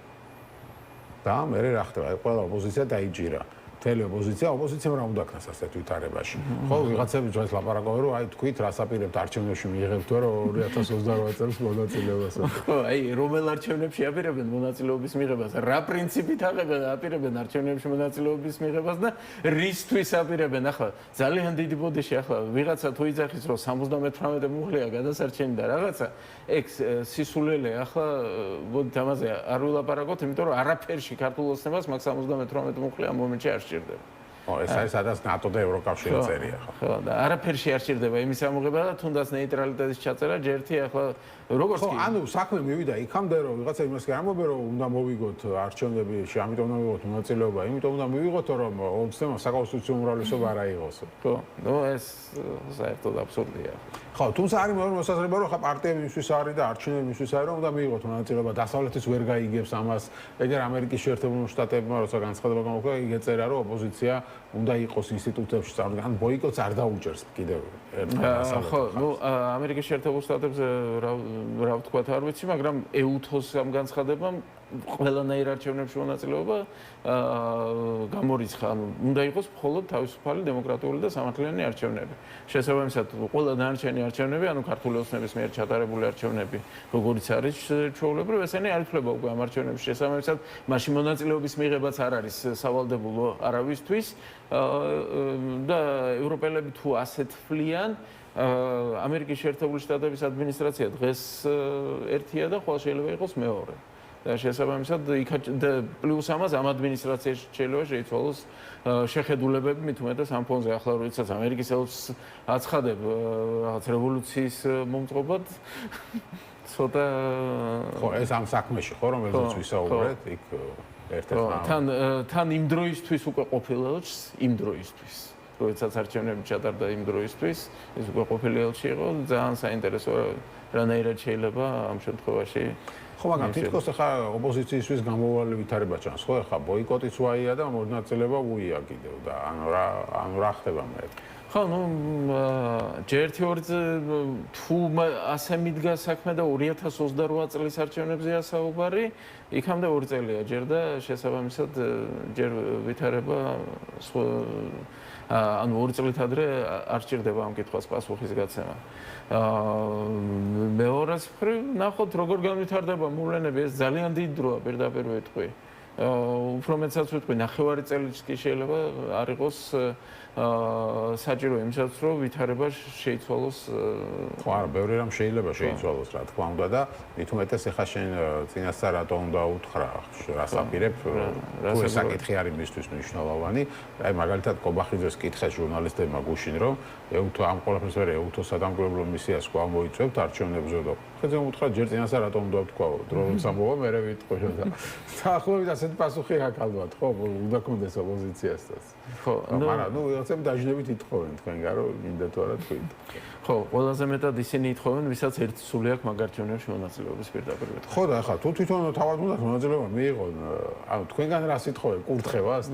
და მერე რა ხდება? ყველა ოპოზიცია დაიჯირა. მთელი ოპოზიციამ რა უნდა ქნას ასეთ ვითარებაში. ხო, ვიღაცები დღეს ლაპარაკობენ, რომ აი თქვით, რას აპირებთ არჩევნებში მიიღებთ, რომ 2028 წელს მონაწილეობას. ხო, აი რომელ არჩევნებში აპირებენ მონაწილეობის მიღებას? რა პრინციპით აპირებენ არჩევნებში მონაწილეობის მიღებას და რისთვის აპირებენ? ახლა ძალიან დიდი ბოდიში ახლა ვიღაცა თუ იძახის, რომ 78 მუხლია გადასარჩენი და რაღაცა, ეგ სისულელე ახლა მოდით ამაზე არ ვილაპარაკოთ, იმიტომ რომ არაფერში ქართულ ოცნებას მაგ 78 მუხლი ამ მომენტში არ სჭირდება. ეს არის სადაც ნატო და ევროკავშირი წერია ხო. ხო, და არაფერში არ სჭირდება იმის ამოღება და თუნდაც ნეიტრალიტეტის ჩაწერა ჯერთი ახლა როგორც კი. ხო, ანუ საქმე მივიდა იქამდე რომ ვიღაცა იმას გამობე რომ უნდა მოვიგოთ არჩევნებში, ამიტომ უნდა მივიღოთ მონაწილეობა, იმიტომ უნდა მივიღოთ რომ ოცნება საკონსტიტუციო უმრავლესობა არ აიღოს. ხო, ნუ ეს საერთოდ აბსურდია. ხო, თუმცა არის მეორე მოსაზრება რომ ხა პარტიები იმისთვის არის და არჩევნები იმისთვის არის რომ უნდა მიიღოთ მონაწილეობა, დასავლეთის ვერ გაიგებს ამას. ეგერ ამერიკის შეერთებულ შტატებმა როცა განცხადება გამოქვეყნა, იგი ეწერა რომ ოპოზიცია უნდა იყოს ინსტიტუტებში წარდგა, ან ბოიკოტს არ დაუჭერს კიდევ ერთხელ. ხო, ნუ ამერიკის შეერთებულ შტატებზე რა ვთქვათ არ ვიცი, მაგრამ EUTHOS ამ განცხადებამ ყველანაირ არჩევნებში მონაწილეობა გამორიცხა, ანუ უნდა იყოს მხოლოდ თავისუფალი, დემოკრატიული და სამართლიანი არჩევნები. შესაბამისად, ყველა დანარჩენი არჩევნები, ანუ ქართული ოცნების მიერ ჩატარებული არჩევნები, როგორიც არის ჩვეულებრივ, ესენი არ ითვლება უკვე ამ არჩევნებში. შესაბამისად, მაშინ მონაწილეობის მიღებაც არ არის სავალდებულო არავისთვის და ევროპელები თუ ასეთ თვლიან, ამერიკის შეერთებული შტატების ადმინისტრაცია დღეს ერთია და ხვალ შეიძლება იყოს მეორე. და შესაბამისად და პლუს ამას ამ ადმინისტრაციაში შეიძლება შეიცვალოს შეხედულებები მით უმეტეს ამ ფონზე. ახლა როდესაც ამერიკის ელჩს აცხადებ რაღაც რევოლუციის მომწყობად ცოტა ხო, ეს ამ საქმეში ხო რომელზეც ვისაუბრეთ, იქ ერთ-ერთ თან იმ დროისთვის უკვე ყოფილ ელჩს, იმ დროისთვის როდესაც არჩევნები ჩატარდა იმ დროისთვის, ეს უკვე ყოფილი ელჩი იყო, ძალიან საინტერესო რანაირად შეიძლება ამ შემთხვევაში. ხო, მაგრამ თითქოს ახლა ოპოზიციისთვის გამოვალი ვითარება ჩანს, ხო, ახლა ბოიკოტიც ვაია და მონაწილეობა უია კიდევ და ანუ რა ხდება მე? ხო, ნუ ჯერთი ორი თუ ასე მიდგა საქმე და 2028 წლის არჩევნებზეა საუბარი, იქამდე 2 წელია ჯერ და შესაბამისად ჯერ ვითარება ანუ 2 წლით ადრე არ სჭირდება ამ კითხვას პასუხის გაცემა. მეორეს მხრივ ნახოთ როგორ განვითარდება მოვლენები, ეს ძალიან დიდ დროა პირდაპირ ვიტყვი. უფრო მეცაც ვიტყვი, 9 წელიც კი შეიძლება არ იყოს საჭირო იმისათვის, რომ ვითარება შეიცვალოს. ხო, არა, ბევრი რამ შეიძლება შეიცვალოს, რა თქმა უნდა და მით უმეტეს ახლა შენ წინასწარ რატო უნდა უთხრა, რას აპირებ, თუ ეს საკითხი არის მისთვის მნიშვნელოვანი. აი მაგალითად კობახიძეს კითხეს ჟურნალისტებმა გუშინ, რომ ამ ყველაფერს ვერ EUTHOS-სა დამკვირვებლო მისიას კვლავ მოიწვევთ არჩევნებზე და ხეზე უთხრა ჯერ წინასა რატომ უნდა ვთქვა დროინს ამბობა მე ვიტყვი და საახლოვით ასეთ პასუხი აქვს ალბათ ხო უნდა კონდეს ოპოზიციასთან ხო მაგრამ ნუ რაღაცები დაჟინებით ითხოვენ თქვენგან რომ მინდა თუ არა თქვით ხო ყველაზე მეტად ისინი ითხოვენ ვისაც ერთ სული აქვს მაგ არჩევნებში მონაწილეობის პირდაპირ ხო და ახლა თუ თვითონ თავად უნდა მონაწილეობა მიიღონ ანუ თქვენგან რას ითხოვენ კურთხევას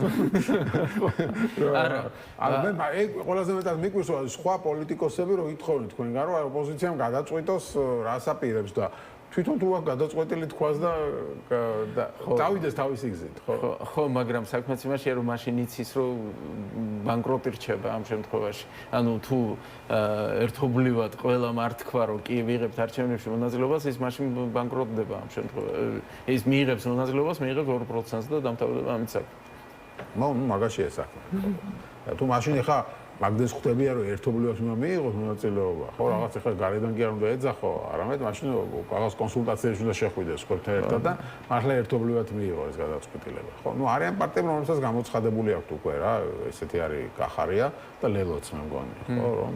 არა მე ყველაზე მეტად მიკვირს სხვა პოლიტიკოსები რომ ითხოვენ თქვენგან რომ ოპოზიციამ გადაწყვიტოს რას აპირებს და თვითონ თუ აქ გადაწყვეტილი თქვას და დავიდეს თავისი გზით ხო ხო მაგრამ საქმეც იმაშია რომ მაშინ იცის რომ ბანკროტი რჩება ამ შემთხვევაში ანუ თუ ერთობლივად ყველამ არ თქვა რომ კი ვიღებთ არჩევნებში მონაწილეობას ის მაშინ ბანკროტდება ამ შემთხვევაში ის მიიღებს მონაწილეობას მიიღებს 2%-ს და დამთავრდება ამით საქმე მაგაშია საქმე თუ მაშინ ხა მაგდეს ხვდებია რომ ერთობლივად უნდა მიიღოს მონაწილეობა ხო რაღაც ახლა გარედან კი არ უნდა ეძახო არამედ მაშინ რაღაც კონსულტაციებში უნდა შეხვიდეს ხორთან ერთად და მართლა ერთობლივად მიიღო ეს გადაწყვეტილება ხო ნუ არიან პარტიები რომელსაც გამოცხადებული აქვს უკვე რა ესეთი არის კახარია და ლელოც მე მგონი ხო რომ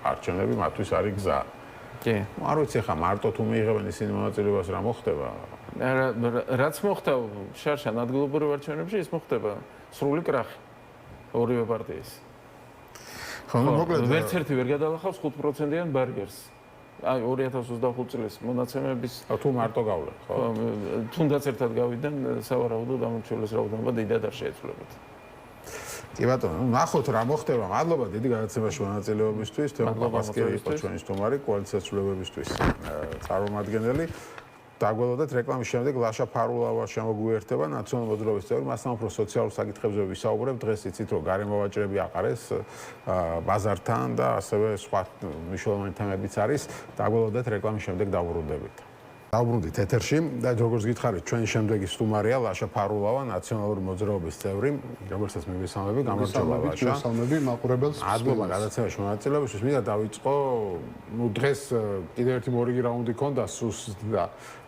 არჩევნები მათთვის არის გზა კი არ ვიცი ხა მარტო თუ მიიღებენ ისინი მონაწილეობას რა მოხდება რაც მოხდა შარშან ადგილობრივ არჩევნებში ის მოხდება სრული კრახი ორივე პარტიის ხო მოკლედ ვერც ერთი ვერ გადალახავს 5%-იან ბარიერს. აი 2025 წლის მონაცემების თუ მარტო გავლენ, ხო? თუნდაც ერთად გავიდნენ, სავარაუდოდ ამორჩეულეს რაოდენობა დიდად არ შეეცვლებათ. კი ბატონო, ნახოთ რა მოხდება. მადლობა დიდი გადაცემაში მონაწილეობისთვის, თეო პაპასკი იყო ჩვენი სტუმარი კოალიციას ცვლილებებისთვის წარმომადგენელი. დაგველოდეთ რეკლამის შემდეგ ლაშა ფარულავა შემოგვიერთება ნაციონალური მოძრაობის წევრი მასთან უფრო სოციალურ საკითხებზე ვისაუბრებ დღეს იცით რომ გარემოვაჭრები აყარეს ბაზართან და ასევე სხვა მნიშვნელოვანი თემებიც არის დაგველოდეთ რეკლამის შემდეგ დავბრუნდებით დავბრუნდით ეთერში და როგორც გითხარით ჩვენი შემდეგი სტუმარია ლაშა ფარულავა ნაციონალური მოძრაობის წევრი როგორცაც მივესალმები გამარჯობა ლაშა მივესალმები მაყურებელს მადლობა გადაცემაში მონაწილეობისთვის მინდა დავიწყო ნუ დღეს კიდევ ერთი მორიგი რაუნდი ქონდა სუს და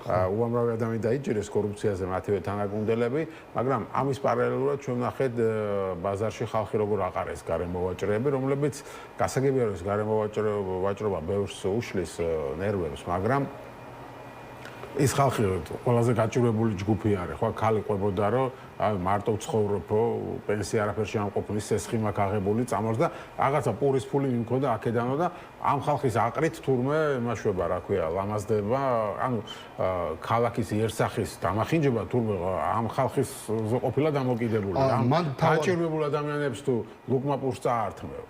უამრავი ადამიანი დაიჭირეს კორუფციაზე მათივე თანაგუნდელები, მაგრამ ამის პარალელურად ჩვენ ნახეთ ბაზარში ხალხი როგორ აყარეს გარემოვაჭრეები, რომლებიც გასაგებია რომ ეს გარემოვაჭრობა ბევრს უშლის ნერვებს, მაგრამ ის ხალხი ყველაზე გაჭირვებული ჯგუფი არის, ხო, ქალი ყვებოდა რომ მარტო ცხოვრობო, პენსია არაფერში არ მყოფნის, სესხი მაქვს აღებული, წამორს და რაღაცა პურის ფული მიმქონდა აქედანო და ამ ხალხის აყრით თურმე იმაშვება, რა ქვია, ლამაზდება, ანუ ქალაქის იერსახის დამახინჯება თურმე ამ ხალხის ყოფილა დამოკიდებული. ამ გაჭირვებულ ადამიანებს თუ ლუკმა პურს წაართმევ.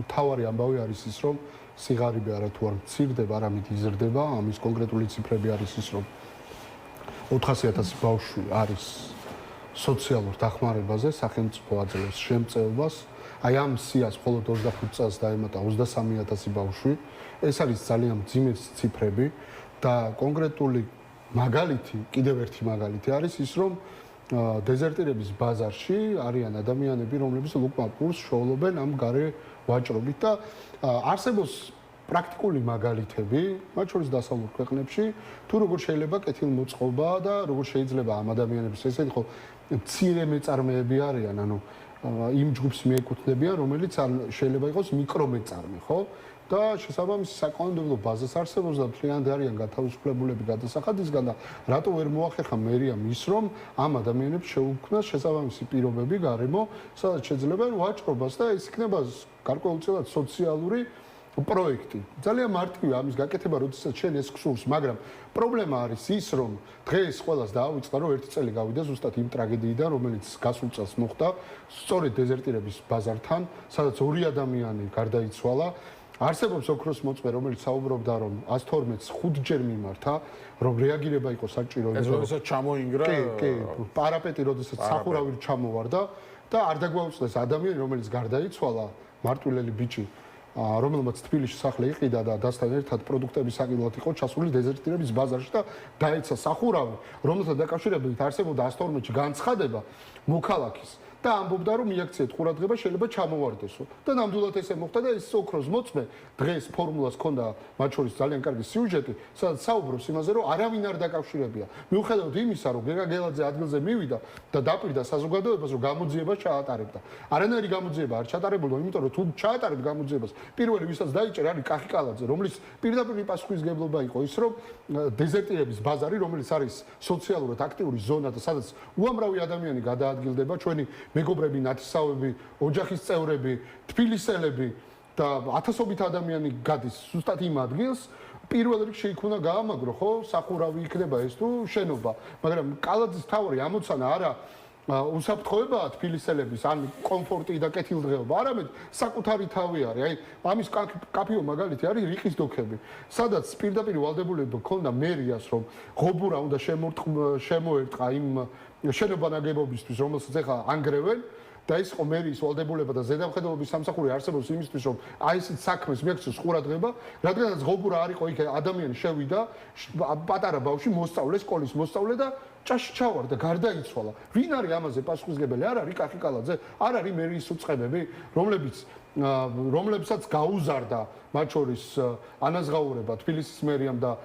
თავარი ამბავი არის ის, რომ სიგარები არა თუ არ მცირდება, არამედ იზრდება, ამის კონკრეტული ციფრები არის ის, რომ 400,000 ბავშვი არის სოციალურ დახმარებაზე, სახელმწიფო აძლევს შემწეობას. აი ამ სიას მხოლოდ 25 წელს დაემატა 23,000 ბავშვი. ეს არის ძალიან მძიმე ციფრები და კონკრეტული მაგალითი, კიდევ ერთი მაგალითი არის ის, რომ დეზერტირების ბაზარში არიან ადამიანები, რომლებიც ლუკმა პურს შოულობენ ამ გარე ვაჭრობით და არსებობს პრაქტიკული მაგალითები, მათ შორის დასავლურ ქვეყნებში, თუ როგორ შეიძლება კეთილმოწყობა და როგორ შეიძლება ამ ადამიანების ესეთი ხო მცირე მეწარმეები არიან, ანუ იმ ჯგუფს მიეკუთვნებიან, რომელიც შეიძლება იყოს მიკრომეწარმე, ხო? და შესაბამისი საკანონმდებლო ბაზას არსებობს და მთლიანად არიან გათავისუფლებულები გადასახადისგან და რატო ვერ მოახერხა მერიამ ის, რომ ამ ადამიანებს შეუქმნას შესაბამისი პირობები გარემო, სადაც შეძლებენ ვაჭრობას და ეს იქნება გარკვეულწილად სოციალური პროექტი. ძალიან მარტივია ამის გაკეთება, როდესაც შენ ეს გსურს, მაგრამ პრობლემა არის ის, რომ დღეს ყველას დაავიწყდა, რომ ერთი წელი გავიდა ზუსტად იმ ტრაგედიიდან, რომელიც გასულ წელს მოხდა, სწორედ დეზერტირების ბაზართან, სადაც 2 ადამიანი გარდაიცვალა. არსებობს ოქროს მოწმე, რომელიც საუბრობდა, რომ 112-ს 5-ჯერ მიმართა, რომ რეაგირება იყო საჭირო. ეს როდესაც ჩამოინგრა? კი, პარაპეტი როდესაც სახურავი ჩამოვარდა და არ დაგვაუწყდეს ადამიანი, რომელიც გარდაიცვალა, მარტვილელი ბიჭი, რომელმაც თბილისში სახლი იყიდა და დასთან ერთად პროდუქტების საგილად იყო ჩასული დეზერტირების ბაზარში და დაეცა სახურავი, რომელთან დაკავშირებით არსებობდა 112-ში განცხადება მოქალაქის და ამბობდა რომ მიაქციეთ ყურადღება შეიძლება ჩამოვარდესო. და ნამდვილად ესე მოხდა და ეს ოქროს მოწმე დღეს ფორმულას ჰქონდა მათ შორის ძალიან კარგი სიუჟეტი, სადაც საუბრობს იმაზე რომ არავინ არ დაკავშირებია. მიუხედავად იმისა რომ გეგა გელაძე ადგილზე მივიდა და დაპირდა საზოგადოებას რომ გამოძიებას ჩაატარებდა. არანაირი გამოძიება არ ჩატარებულა, იმიტომ რომ თუ ჩაატარებ გამოძიებას, პირველი ვისაც დაიჭერა არის კახი კალაძე, რომლის პირდაპირ პასუხისგებლობა იყო ის რომ დეზერტირების ბაზარი, რომელიც არის სოციალურად აქტიური ზონა და სადაც უამრავი ადამიანი გადაადგილდება, ჩვენი მეგობრები, ნათესავები, ოჯახის წევრები, თბილისელები და ათასობით ადამიანი გადის ზუსტად იმ ადგილს, პირველ რიგში იქ უნდა გაამაგრო, ხო, სახურავი იქნება ეს თუ შენობა, მაგრამ კალაძის თავი ამოცანა არა უსაფრთხოებაა თბილისელების ან კომფორტი და კეთილდღეობა, არამედ საკუთარი თავი არის. აი, ამის კაფეო მაგალითი არის რიყის დოქები, სადაც პირდაპირ ვალდებულება ქონდა მერიას, რომ ღობურა უნდა შემოერტყა იმ შენობა ნაგებობისთვის, რომელსაც ეხლა ანგრევენ. და ის იყო მერის ვალდებულება და ზედამხედველობის სამსახური არსებობს იმისთვის, რომ აი ესეთ საქმეს მიაქციოს ყურადღება, რადგანაც ღობურა არ იყო იქ ადამიანი შევიდა, პატარა ბავშვი მოსწავლე, სკოლის მოსწავლე და ჭაში ჩავარდა, გარდაიცვალა. ვინ არის ამაზე პასუხისმგებელი? არ არის კახი კალაძე, არ არის მერის უწყებები, რომლებსაც გაუზარდა მათ შორის ანაზღაურება თბილისის მერიამ და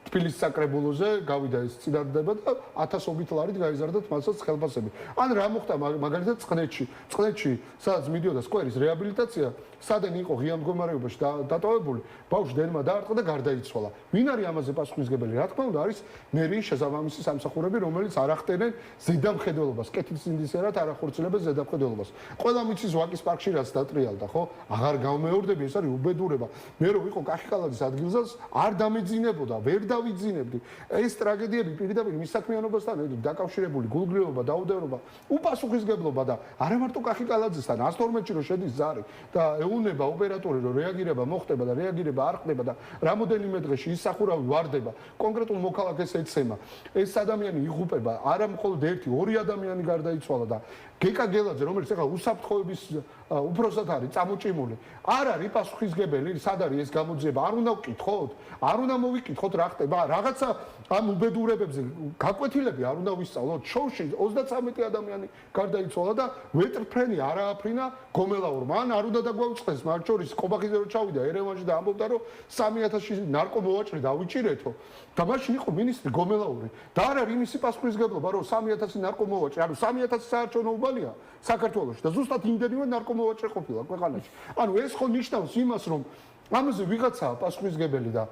თბილისის საკრებულოზე გავიდა ეს წინადადება და ათასობით ლარით გაიზარდათ მასაც ხელფასები. ან რა მოხდა მაგალითად წყნეთში, სადაც მიდიოდა სკვერის რეაბილიტაცია, სადენ იყო ღია მდგომარეობაში დატოვებული, ბავშვი დენმა დაარტყა და გარდაიცვალა. ვინ არის ამაზე პასუხისმგებელი? რა თქმა უნდა, არის მერიის შესაბამისი სამსახურები, რომელიც არ ახდენენ ზედამხედველობას, კეთილსინდისერად არ ახორციელებენ ზედამხედველობას. ყველა მიცის ვაკის პარკში რაც დატრიალდა, ხო? აღარ გამეორდები, ეს არის უბედურება. მე რო ვიყო კახი კალაძის ადგილზე, არ დამეძინებოდა, ვერ დავიძინებდი. ეს ტრაგედიები პირდაპირ მის საქმიანობასთან დაკავშირებული გულგრილობა, დაუდევრობა, უპასუხისმგებლობა და არა მარტო კახი კალაძესთან, 112-ში რო შედის ზარი და ეუნება ოპერატორი რომ რეაგირება მოხდება და რეაგირება არ ხდება და რამოდენიმე დღეში ის სახურავი ვარდება, კონკრეტულ მოქალაქეს ეცემა. ეს ადამიანი იღუპება, არა მხოლოდ ერთი, ორი ადამიანი გარდაიცვალა და გეკა გელაძე, რომელიც ახლა უსაფრთხოების უფროსად არის წამოჭიმული, არ არის პასუხისმგებელი, სად არის ეს გამოძიება? არ უნდა ვკითხოთ? არ უნდა მოვიკითხოთ რა ხდება? რაღაცა ამ უბედურებებზე გაკვეთილები არ უნდა ვისწავლოთ? შოუში 33 ადამიანი გარდაიცვალა და ვეტრფრენი არააფრინა გომელაურმა. ან არ უნდა დაგვაუწყდეს მათ შორის ყობახიძე რო ჩავიდა ერევანში და ამბობდა რომ 3000 ნარკომოვაჭრე დავიჭირეთო და მაშინ იყო მინისტრი გომელაური და არ არის იმისი პასუხისმგებლობა რომ 3000 ნარკომოვაჭრე, ანუ 3000 საარჩევნო უბანია საქართველოში და ზუსტად იმდენივე ნარკომოვაჭრე ყოფილა ქვეყანაში. ანუ ეს ხო ნიშნავს იმას რომ ამაზე ვიღაცაა პასუხისმგებელი და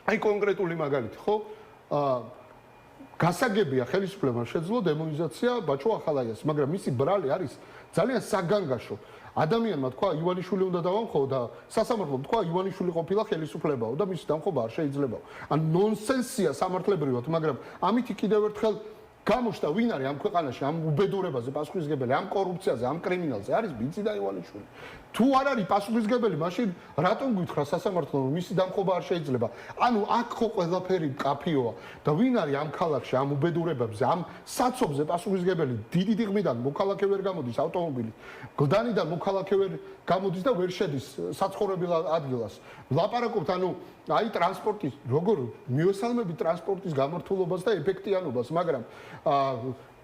აი კონკრეტული მაგალითი ხო გასაგებია ხელისუფლებამ შეძლო დემონიზაცია ბაჩო ახალაიას, მაგრამ მისი ბრალი არის ძალიან საგანგაშო. ადამიანმა თქვა ივანიშვილი უნდა დავამხო და სასამართლომ თქვა ივანიშვილი ყოფილა ხელისუფლებაო და მისი დამხობა არ შეიძლებაო. ან ნონსენსია სამართლებრივად, მაგრამ ამით კიდევ ერთხელ გამოჩნდა ვინ არის ამ ქვეყანაში ამ უბედურებაზე პასუხისმგებელი, ამ კორუფციაზე, ამ კრიმინალზე არის ბიძი და ივანიშვილი. თუ არ არის პასუხისმგებელი, მაშინ რატომ გითხრა სასამართლომ რომ მისი დამხობა არ შეიძლება? ანუ აქ ხო ყველაფერი კაფეოა და ვინ არის ამ ქალაქში ამ უბედურებებზე, ამ საცობზე პასუხისმგებელი? დიდი დიღმიდან მოქალაქე ვერ გამოდის ავტომობილი. გლდანიდან მოქალაქე ვერ გამოდის და ვერ შედის საცხოვრებელ ადგილას. ვლაპარაკობთ ანუ აი ტრანსპორტის, როგორ მიესალმები ტრანსპორტის გამართულობას და ეფექტიანობას, მაგრამ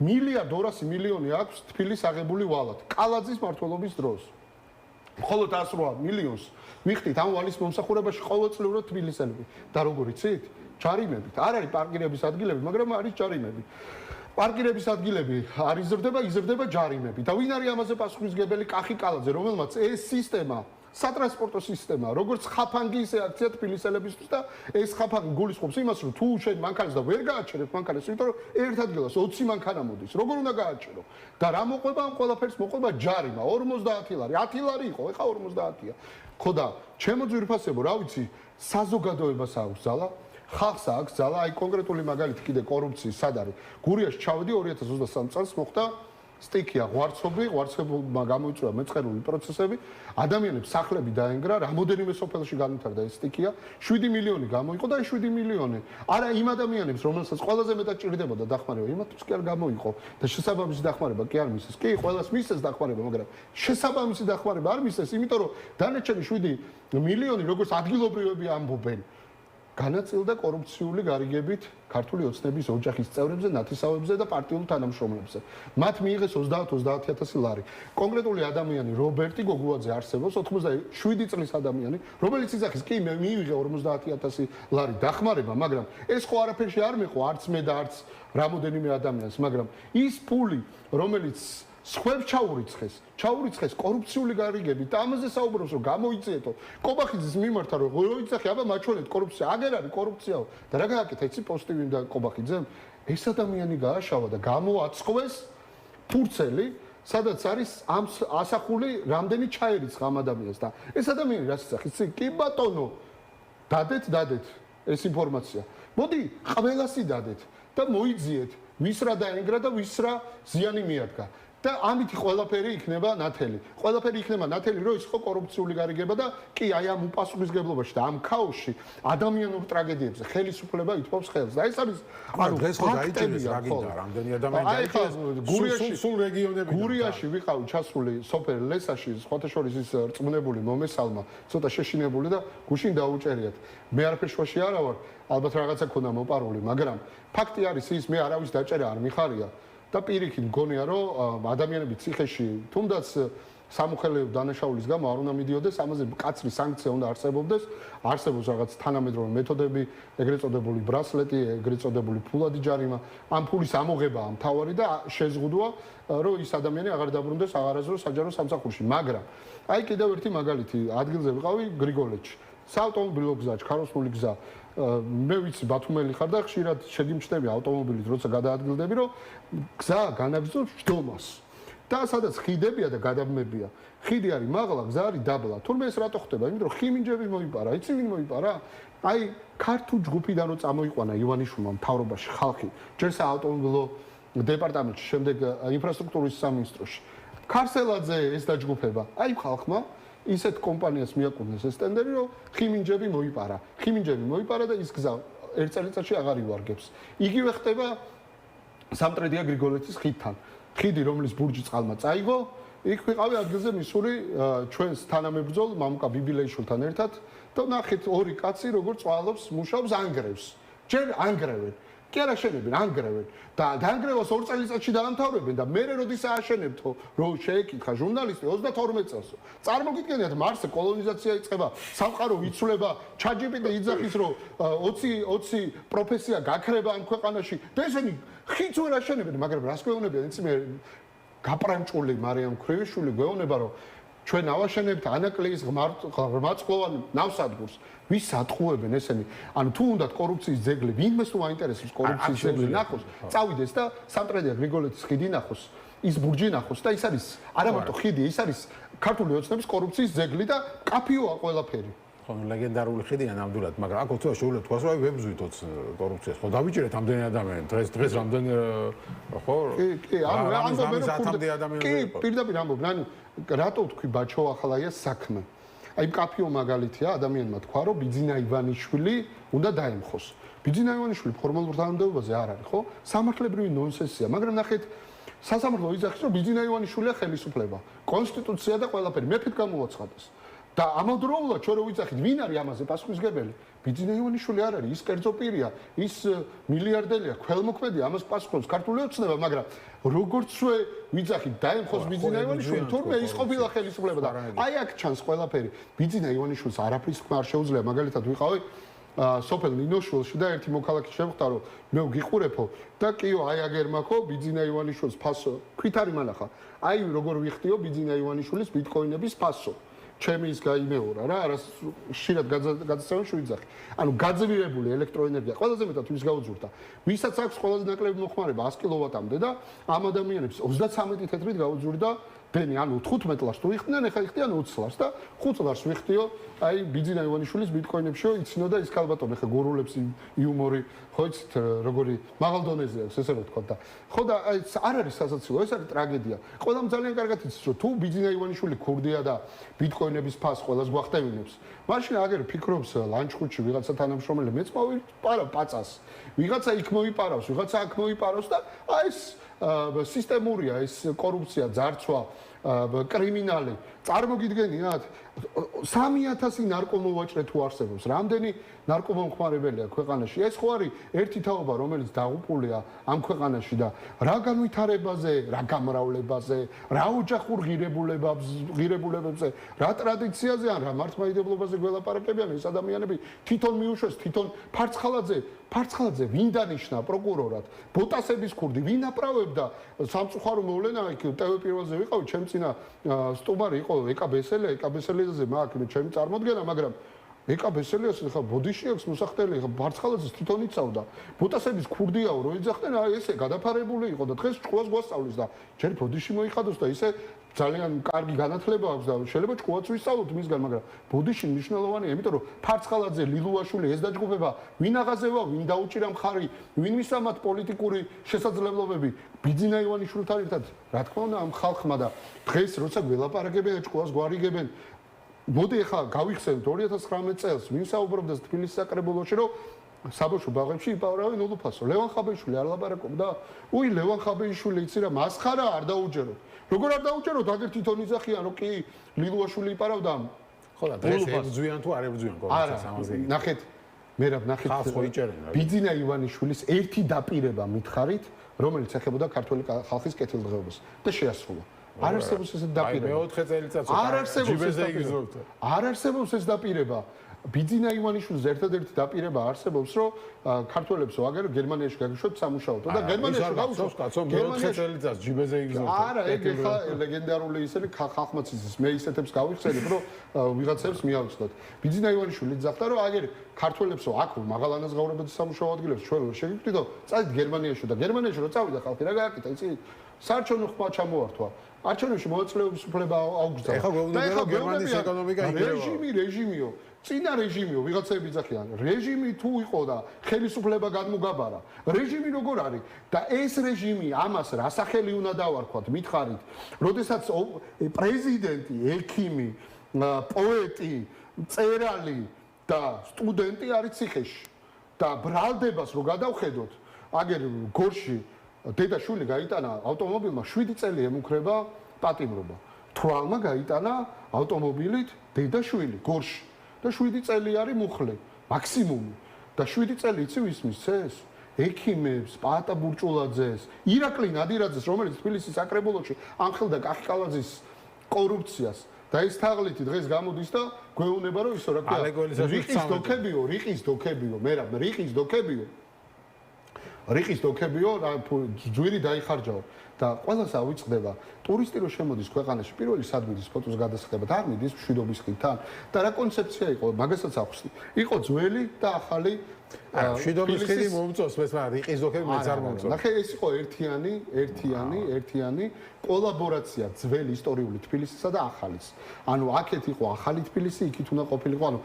მილიარდ 200 მილიონი აქვს თბილის აღებული ვალად კალაძის მმართველობის დროს. მხოლოდ 108 მილიონს ვიხდით ამ ვალის მომსახურებაში ყოველწლიურად თბილისელები და როგორ იცით? ჯარიმებით. არ არის პარკირების ადგილები, მაგრამ არის ჯარიმები. პარკირების ადგილები არ იზრდება ჯარიმები. და ვინ არის ამაზე პასუხისმგებელი? კახი კალაძე, რომელმაც ეს სისტემა სატრანსპორტო სისტემა, როგორც ხაფანგი ისე აქცია თბილისელებისთვის და ეს ხაფანგი გულისხმობს იმას, რომ თუ შენ მანქანას და ვერ გააჩერებ მანქანას, იმიტომ რომ ერთ ადგილას 20 მანქანა მოდის, როგორ უნდა გააჩერო? და რა მოყვება ამ ყველაფერს? მოყვება ჯარიმა 50 ლარი, 10 ლარი იყო, ეხა 50-ია. ხო და ჩემო ძვირფასებო, რა ვიცი, საზოგადოებას აქვს ძალა, ხალხს აქვს ძალა, აი კონკრეტული მაგალითი კიდე კორუფციის სად არის? გურიაში ჩავედი 2023 წელს მოხდა სტიქია ღვარცებულმა გამოიწვია მეწყერული პროცესები, ადამიანებს სახლები დაენგრა, რამოდენიმე სოფელში განვითარდა ეს სტიქია, 7 მილიონი გამოიყო და 7 მილიონი. არა იმ ადამიანებს, რომელსაც ყველაზე მეტად ჭირდებოდა დახმარება, იმათთვის კი არ გამოიყო და შესაბამისი დახმარება კი არ მისცეს. კი, ყველას მისცეს დახმარება, მაგრამ შესაბამისი დახმარება არ მისცეს, იმიტომ რომ დანარჩენი 7 მილიონი, როგორც ადგილობრივები ამბობენ, განაწილდა კორუფციული გარიგებით ქართული ოცნების ოჯახის წევრებზე, ნათესავებზე და პარტიულ თანამშრომლებზე. მათ მიიღეს 30-30000 ლარი. კონკრეტული ადამიანი რობერტი გოგუაძე არსებობს, 87 წლის ადამიანი, რომელიც იძახის კი მიიღე 50000 ლარი დახმარება, მაგრამ ეს ხო არაფერში არ მეყო, არც მე და არც რამოდენიმე ადამიანს, მაგრამ ის ფული, რომელიც სხვებს ჩაურიცხეს კორუფციული გარიგებით და ამაზე საუბრობს რომ გამოიწიეთო კობახიძის მიმართა რომ როიცახი აბა მაჩვენეთ კორუფცია აგერ არის კორუფციაო და რა გააკეთა იცი პოსტი ვინდა კობახიძემ ეს ადამიანი გააშავა და გამოაცხვეს ფურცელი სადაც არის ამ ასახული რამდენი ჩაერიცხა ამ ადამიანს და ეს ადამიანი რაც იცახი იცი კი ბატონო დადეთ ეს ინფორმაცია მოდი ყველასი დადეთ და მოიძიეთ ვის რა დაენგრა და ვის რა ზიანი მიადგა და ამითი ყველაფერი იქნება ნათელი. ყველაფერი იქნება ნათელი, რომ ის ხო კორუფციული გარიგება და კი აი ამ უპასუხისმგებლობაში და ამ ქაოსში ადამიანურ ტრაგედიებზე ხელისუფლება ითხოვს ხელს. და ეს არის ანუ დღეს ხო დაიჭირეს რა გინდა რამდენი ადამიანი დაიჭირეს სულ რეგიონებში გურიაში ვიყავი ჩასული სოფელ ლესაში სხვათა შორის ის რწმუნებული მომესალმა ცოტა შეშინებული და გუშინ დაუჭერიათ. მე არაფერ შუაში არა ვარ, ალბათ რაღაცა ქონდა მოპარული, მაგრამ ფაქტი არის ის მე არავის დაჭერა არ მიხარია. და პირიქით მგონია რომ ადამიანები ციხეში თუნდაც სამოხელეო დანაშაულის გამო არ უნდა მიდიოდეს ამაზე კაცრი სანქცია უნდა არსებობს რაღაც თანამედროვე მეთოდები ეგრეთ წოდებული ბრასლეტი ეგრეთ წოდებული ფულადი ჯარიმა ამ ფულის ამოღებაა მთავარი და შეზღუდვა რომ ის ადამიანი აღარ დაბრუნდეს აღარასდროს საჯარო სამსახურში მაგრამ აი კიდევ ერთი მაგალითი ადგილზე ვიყავი გრიგოლეთში საავტომობილო გზა ჩქაროსნული გზა მე ვიცი ბათუმელი ხარ და ხშირად შეგიმჩნევი ავტომობილით როცა გადაადგილდები რომ გზა განაგრძობს ჯდომას და სადაც ხიდებია და გადაბმებია ხიდი არის მაღლა გზა არის დაბლა თურმე ეს რატო ხდება იმიტომ რომ ხიმინჯები მოიპარა იცი ვინ მოიპარა აი ქართულ ჯგუფიდან რო წამოიყვანა ივანიშვილმა მთავრობაში ხალხი ჯერ საავტომობილო დეპარტამენტში შემდეგ ინფრასტრუქტურის სამინისტროში ქარსელაძე ეს დაჯგუფება აი ხალხმა ისეთ კომპანიას მიაკუთვნეს ეს ტენდერი რომ ხიმინჯები მოიპარა და ის გზა ერთ წელიწადში აღარ ივარგებს იგივე ხდება სამტრედია გრიგოლეთის ხიდთან ხიდი რომლის ბურჯი წყალმა წაიღო იქ ვიყავი ადგილზე მისული ჩვენს თანამებრძოლ მამუკა ბიბილეიშვილთან ერთად და ნახეთ ორი კაცი როგორ წვალობს მუშაობს ანგრევს ჯერ ანგრევენ კი არა შენებენ ანგრევენ და დაანგრევას 2 წელიწადში დაამთავრებენ და მე როდის ააშენებთო რომ შეეკითხა ჟურნალისტი 32 წელსო წარმოგიდგენიათ მარსზე კოლონიზაცია იწყება სამყარო იცვლება ChatGPT იძახის რომ 20 პროფესია გაქრება ამ ქვეყანაში და ესენი ხიდს ვერ აშენებენ მაგრამ რას გვეუბნებიან იცი მე გაპრანჭული მარიამ ქრივიშვილი გვეუბნება რომ ჩვენ ავაშენებთ ანაკლიის ღრმაწყლოვან ნავსადგურს ვის ატყუებენ ესენი ანუ თუ უნდათ კორუფციის ძეგლი ვინმეს თუ აინტერესებს კორუფციის ძეგლი ნახოს წავიდეს და სამტრედია გრიგოლეთის ხიდი ნახოს ის ბურჯი ნახოს და ის არის არა მარტო ხიდი ის არის ქართული ოცნების კორუფციის ძეგლი და კაფეოა ყველაფერი ხო ლეგენდარული ხიდია ნამდვილად მაგრამ აქ თქო შეუძლია თქვას რომ ვებზვითოთ კორუფციას ხო დავიჭირეთ ამდენი ადამიანი დღეს რამდენი ხო კი ანუ კი პირდაპირ ამბობ ანუ რატო თქვი ბაჩო ახალაია საქმე აი კაფეო მაგალითია ადამიანმა თქვა რომ ბიძინა ივანიშვილი უნდა დაემხოს ბიძინა ივანიშვილი ფორმალურ თანამდებობაზე არ არის ხო სამართლებრივი ნონსენსია მაგრამ ნახეთ სასამართლო იძახის რომ ბიძინა ივანიშვილია ხელისუფლება კონსტიტუცია და ყველაფერი მეფედ გამოაცხადეს და ამავდროულად ჩვენ რო ვიცახით ვინ არის ამაზე პასუხისმგებელი ბიძინა ივანიშვილი არ არის ის კერძო პირია ის მილიარდელია ქველმოქმედია ამას პასუხობს ქართული ოცნება მაგრამ როგორცვე ვიცახით დაემხოს ბიძინა ივანიშვილი თურმე ის ყოფილა ხელისუფლება და აი აქ ჩანს ყველაფერი ბიძინა ივანიშვილს არაფრის თქმა არ შეუძლია მაგალითად ვიყავი სოფელ ნინოშვილში და ერთი მოქალაქე შემხვდა რომ მე ვგიყურებო და კიო აი აგერმაქო ბიძინა ივანიშვილს ფასო ქვით არის მანახა აი როგორ ვიხდიო ბიძინა ივანიშვილის ბიტკოინების ფასო ჩემი ის გაიმეორა რა არას ხშირად გადაცემენ შუიძახი ანუ გაძვირებული ელექტროენერგია ყველაზე მეტად ვის გაუძურდა ვისაც აქვს ყველაზე ნაკლები მოხმარება 100 კილოვატამდე და ამ ადამიანებს 33 თეთრით გაუძურდა დენი ანუ 15 ლარს თუ იხდნენ ეხა იხდიან 20 ლარს და 5 ლარს ვიხდიო აი ბიძინა ივანიშვილის ბიტკოინებშიო იცინოდა ის ქალბატონი ეხა გურულებს იუმორი ხო იცით როგორი მაღალ დონეზე აქვს ესე რომ თქვა და ხო და აი არ არის სასაცილო ეს არის ტრაგედია ყველამ ძალიან კარგად იცის რომ თუ ბიძინა ივანიშვილი ქურდია და ბიტკოინების ფას ყველას გვახტევინებს მაშინ აგერ ფიქრობს ლანჩხუთში ვიღაცა თანამშრომელი მეც მოვიპარა პაწას ვიღაცა იქ მოიპარავს ვიღაცა აქ მოიპარავს და აი ეს სისტემურია ეს კორუფცია ძარცვა კრიმინალი. წარმოგიდგენიათ 3000 ნარკომოვაჭრე თუ არსებობს. რამდენი ნარკომომხმარებელია ქვეყანაში? ეს ხო არის ერთი თაობა, რომელიც დაღუპულია ამ ქვეყანაში და რა განვითარებაზე, რა გამრავლებაზე, რა ოჯახურ ღირებულებებზე, რა ტრადიციაზე ან რა მართლმადიდებლობაზე გველაპარაკებიან ეს ადამიანები თვითონ მიუშვეს, თვითონ ფარცხალაძე ვინ დანიშნა პროკურორად? ბოტასების ქურდი ვინ აპრავებდა? სამწუხარო მოვლენა იქ ტევ პირველზე ვიყავი, ჩემ წინა სტუმარი იყო ეკაბესელიძე მაქვს ჩემი წარმოდგენა, მაგრამ ეკაბესელიას ხა ბოდიში აქვს მოსახდელი, ხა ფარცხალაძეს თვითონ იცავდა. ბოტასების ქურდიაო რო იძახდნენ, აი ესე გადაფარებული იყო და დღეს ჭკუას გვასწავლის და ჯერ ბოდიში მოიხადოს და ისე ძალიან კარგი განათლება აქვს და შეიძლება ჭკუაც ვისწავლოთ მისგან, მაგრამ ბოდიში მნიშვნელოვანია, იმიტომ რომ ფარცხალაძე, ლილუაშვილი ეს დაჯგუფება ვინ აღაზევა, ვინ დაუჭირა მხარი, ვინ მისამათ პოლიტიკური შესაძლებლობები ბიძინა ივანიშვილთან ერთად, რა თქმა უნდა ამ ხალხმა და დღეს როცა გველაპარაკებენ ჭკუას გვარიგებენ მოდი ახლა გავიხსენოთ 2019 წელს ვინ საუბრობდა თბილისის საკრებულოში რომ საბავშვო ბაღებში იპარავენ ულუფასო. ლევან ხაბეიშვილი არ ლაპარაკობდა? უი ლევან ხაბეიშვილი იცი რა მასხარა არ დაუჯეროთ. როგორ არ დაუჯეროთ? აგერ თვითონ იზახიან რომ კი ლილუაშვილი იპარავდა. ხო და დღეს ებძვიან თუ არ ებძვიან კორუფციას ამაზე. ნახეთ ნახეთ ბიძინა ივანიშვილის ერთი დაპირება მითხარით, რომელიც ეხებოდა ქართული ხალხის კეთილდღეობას და შეასრულა. არ არსებობს ეს დაპირება. მე-4 წელიწადს არ არსებობს ეს დაპირება. ბიძინა ივანიშვილის ერთადერთი დაპირება არსებობს, რომ ქართველებს ვაგერ გერმანიაში გაგიშვათ სამუშაოდ და გერმანიაში გავუშვათ კაცო მე-4 წელიწადს ჯიბეზე იგზავთ. არა, ეგ ხა ლეგენდარული ისეთი ხალხმაც იცის. მე ისეთებს გავიხსენებ, რომ ვიღაცებს მიავსდათ. ბიძინა ივანიშვილი ძახდა, რომ აგერ ქართველებს აქ მაღალანაზღაურებადი სამუშაო ადგილებს ჩვენ ვერ შეგიკვდით და წავით გერმანიაში და გერმანიაში რო წავიდა ხალხი რა გააკეთა, იცი? საარჩევნო ხმა ჩამოართვა. არჩევნებში მონაწილეობის უფლება აუგზავნა. ეხლა გვეუბნება რომ გერმანიის ეკონომიკა იგრევა. რეჟიმიო, წინა რეჟიმიო, ვიღაცები იძახიან. რეჟიმი თუ იყო და ხელისუფლება გადმოგაბარა. რეჟიმი როგორ არის? და ეს რეჟიმი ამას რა სახელი უნდა დავარქვათ, მითხარით, როდესაც პრეზიდენტი, ექიმი, პოეტი, მწერალი და სტუდენტი არის ციხეში და ბრალდებას რო გადავხედოთ, აგერ გორში დედაშვილი გაიტანა ავტომობილმა 7 წელი ემუქრება პატიმრობა. თვალმა გაიტანა ავტომობილით დედაშვილი გორში და 7 წელი არის მუხლე მაქსიმუმი და 7 წელი იცი ვის მისცეს? ექიმებს, პაატა ბურჭულაძეს, ირაკლი ნადირაძეს, რომელიც თბილისის საკრებულოში ამხელდა კახიკალაძის კორუფციას და ეს თაღლითი დღეს გამოდის და გვეუბნება რომ ისო რა ქვია რიყის დოქებიო ჯვირი დაიხარჯაო და ყველას ავიწყდება ტურისტი რო შემოდის ქვეყანაში პირველი სადმიდის ფოტოს გადასხდება და არ მიდის მშვიდობის ხილთან და რა კონცეფცია იყო მაგასაც ახსნი იყო ძველი და ახალი მშვიდობის ხილი მომწონს მე რიყის დოქები მეც არ მომწონს ნახე ეს იყო ერთიანი კოლაბორაცია ძველი ისტორიული თბილისისა და ახალის ანუ აქეთ იყო ახალი თბილისი იქით უნდა ყოფილიყო ანუ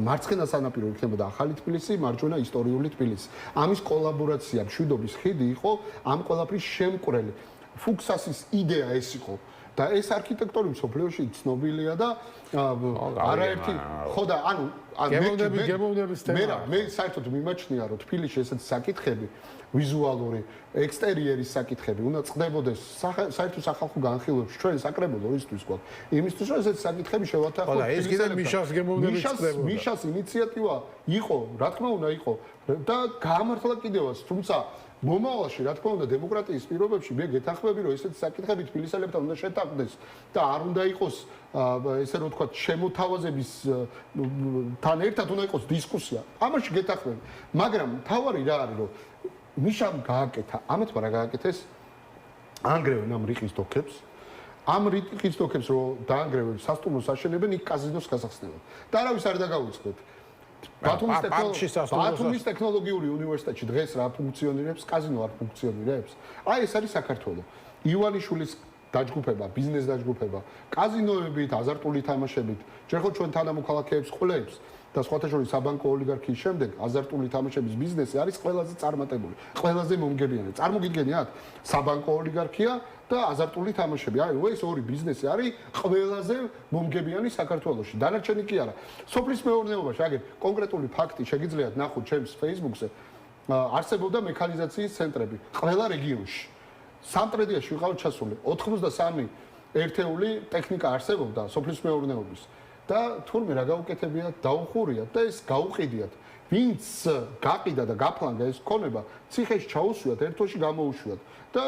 მარცხენა სანაპირო იქნებოდა ახალი თბილისი მარჯვენა ისტორიული თბილისი ამის კოლაბორაცია მშვიდობის ხიდი იყო ამ ყველაფრის შემკვრელი ფუქსასის იდეა ეს იყო და ეს არქიტექტორი მსოფლიოში ცნობილია და არაერთი ხო და ანუ გემოვნების თემა მე საერთოდ მიმაჩნია რომ თბილისში ესეთი საკითხები ვიზუალური ექსტერიერის საკითხები უნდა წყდებოდეს საერთო სახალხო განხილვებში ჩვენ საკრებულო ისთვის გვაქვს იმისთვის რომ ესეთი საკითხები შევათანხმოთ და ეს კიდე მიშას გემოვნების წყდებოდა მიშას ინიციატივა იყო რა თქმა უნდა იყო და გაამართლა კიდევაც თუმცა მომავალში რა თქმა უნდა დემოკრატიის პირობებში მე გეთანხმები რომ ესეთი საკითხები თბილისელებთან უნდა შეთანხმდეს და არ უნდა იყოს ესე რომ თქვა შემოთავაზების თან ერთად უნდა იყოს დისკუსია ამაში გეთანხმები მაგრამ თავარი რა არის რომ მიშამ გააკეთა ამეთმა რა გააკეთეს ანგრევენ ამ რიყის დოქებს ამ რიყის დოქებს რომ დაანგრევენ სასტუმროს აშენებენ იქ კაზინოს გასახსნელად და არავის არ დაგაუწყდეთ ბათუმის ტექნოლოგიური უნივერსიტეტში დღეს რა ფუნქციონირებს კაზინო არ ფუნქციონირებს აი ეს არის საქართველო ივანიშვილის დაჯგუფება ბიზნეს დაჯგუფება კაზინოებით აზარტული თამაშებით ჯერ ხო ჩვენ თანამოქალაქეებს ყოლებს და სხვათა შორის საბანკო ოლიგარქიის შემდეგ აზარტული თამაშების ბიზნესი არის ყველაზე წარმატებული ყველაზე მომგებიანი წარმოგიდგენიათ საბანკო ოლიგარქია და აზარტული თამაშები აი ეს ორი ბიზნესი არის ყველაზე მომგებიანი საქართველოში დანარჩენი კი არა სოფლის მეურნეობაში აგერ კონკრეტული ფაქტი შეგიძლიათ ნახოთ ჩემს Facebook-ზე არსებობდა მექანიზაციის ცენტრები ყველა რეგიონში სამტრედიაში ვიყავ ჩასული 83 ერთეული ტექნიკა არსებობდა სოფლის მეურნეობის და თურმე რა გაუკეთებიათ, დაუხურიათ და ეს გაუყიდიათ. ვინც გაყიდა და გაფლანგა ეს ქონება, ციხეში ჩაუსვიათ, ერთ თვეში გამოუშვიათ და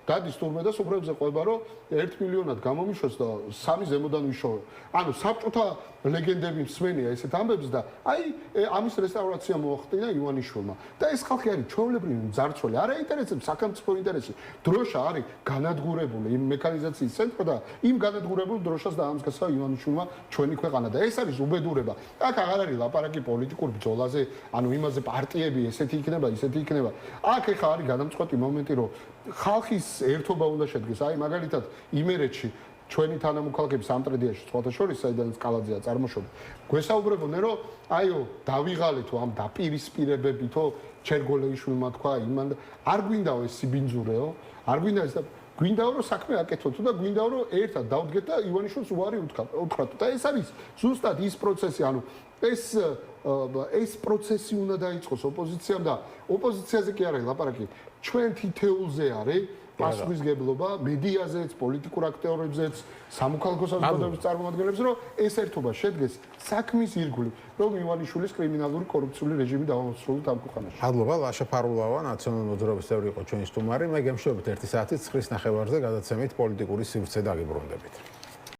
დადის თურმე და სუფრებზე ყვება, რომ 1 მილიონად გამომიშვეს და 3 ზემოდან ვიშოვე. ანუ საბჭოთა ლეგენდები მსმენია ესეთ ამბებს და აი ამის რესტავრაცია მოახდინა ივანიშვილმა. და ეს ხალხი არის ჩვეულებრივი მძარცველი, არ აინტერესებს საქართველოს ინტერესი. დროშა არის განადგურებული იმ მექანიზაციის ცენტრ და იმ განადგურებულ დროშას დაამსგავსა ივანიშვილმა ჩვენი ქვეყანა და ეს არის უბედურება. აქ აღარ არის ლაპარაკი პოლიტიკურ ბრძოლაზე, ანუ იმაზე პარტიები ესეთი იქნება, ისეთი იქნება. აქ ეხა არის გადამწყვეტი მომენტი, რომ ხალხის ერთობა უნდა შედგეს. აი მაგალითად იმერეთში ჩვენი თანამოქალაქეები სამტრედიაში სხვათა შორის საიდანაც კალაძეა წარმოშობილი. გვესაუბრებოდნენ რომ აიო დავიღალეთო ამ დაპირისპირებებითო ჩერგოლეიშვილმა თქვა იმან არ გვინდაო ეს სიბინძურეო, არ გვინდა ეს და გვინდაო რომ საქმე აკეთოთ და გვინდაო რომ ერთად დავდგეთ და ივანიშვილს უარი უთხრათ. და ეს არის ზუსტად ის პროცესი, ანუ ეს პროცესი უნდა დაიწყოს ოპოზიციამ და ოპოზიციაზე კი არის ლაპარაკი, ჩვენ თითეულზე არის პასუხისგებლობა მედიაზეც, პოლიტიკურ აქტიორებზეც, სამოქალაქო საზოგადოების წარმომადგენლებს, რომ ეს ერთობა შედგეს საქმის ირგვლივ, რომ ივანიშვილის კრიმინალური კორუფციული რეჟიმი დავამსრულოთ ამ ქვეყანაში. მადლობა, ლაშა ფარულავა, ნაციონალური მოძრაობის წევრი იყო ჩვენი სტუმარი. მე გემშვიდობით 1 საათით 9:30-ზე გადაცემით პოლიტიკური სივრცე დაგიბრუნდებით.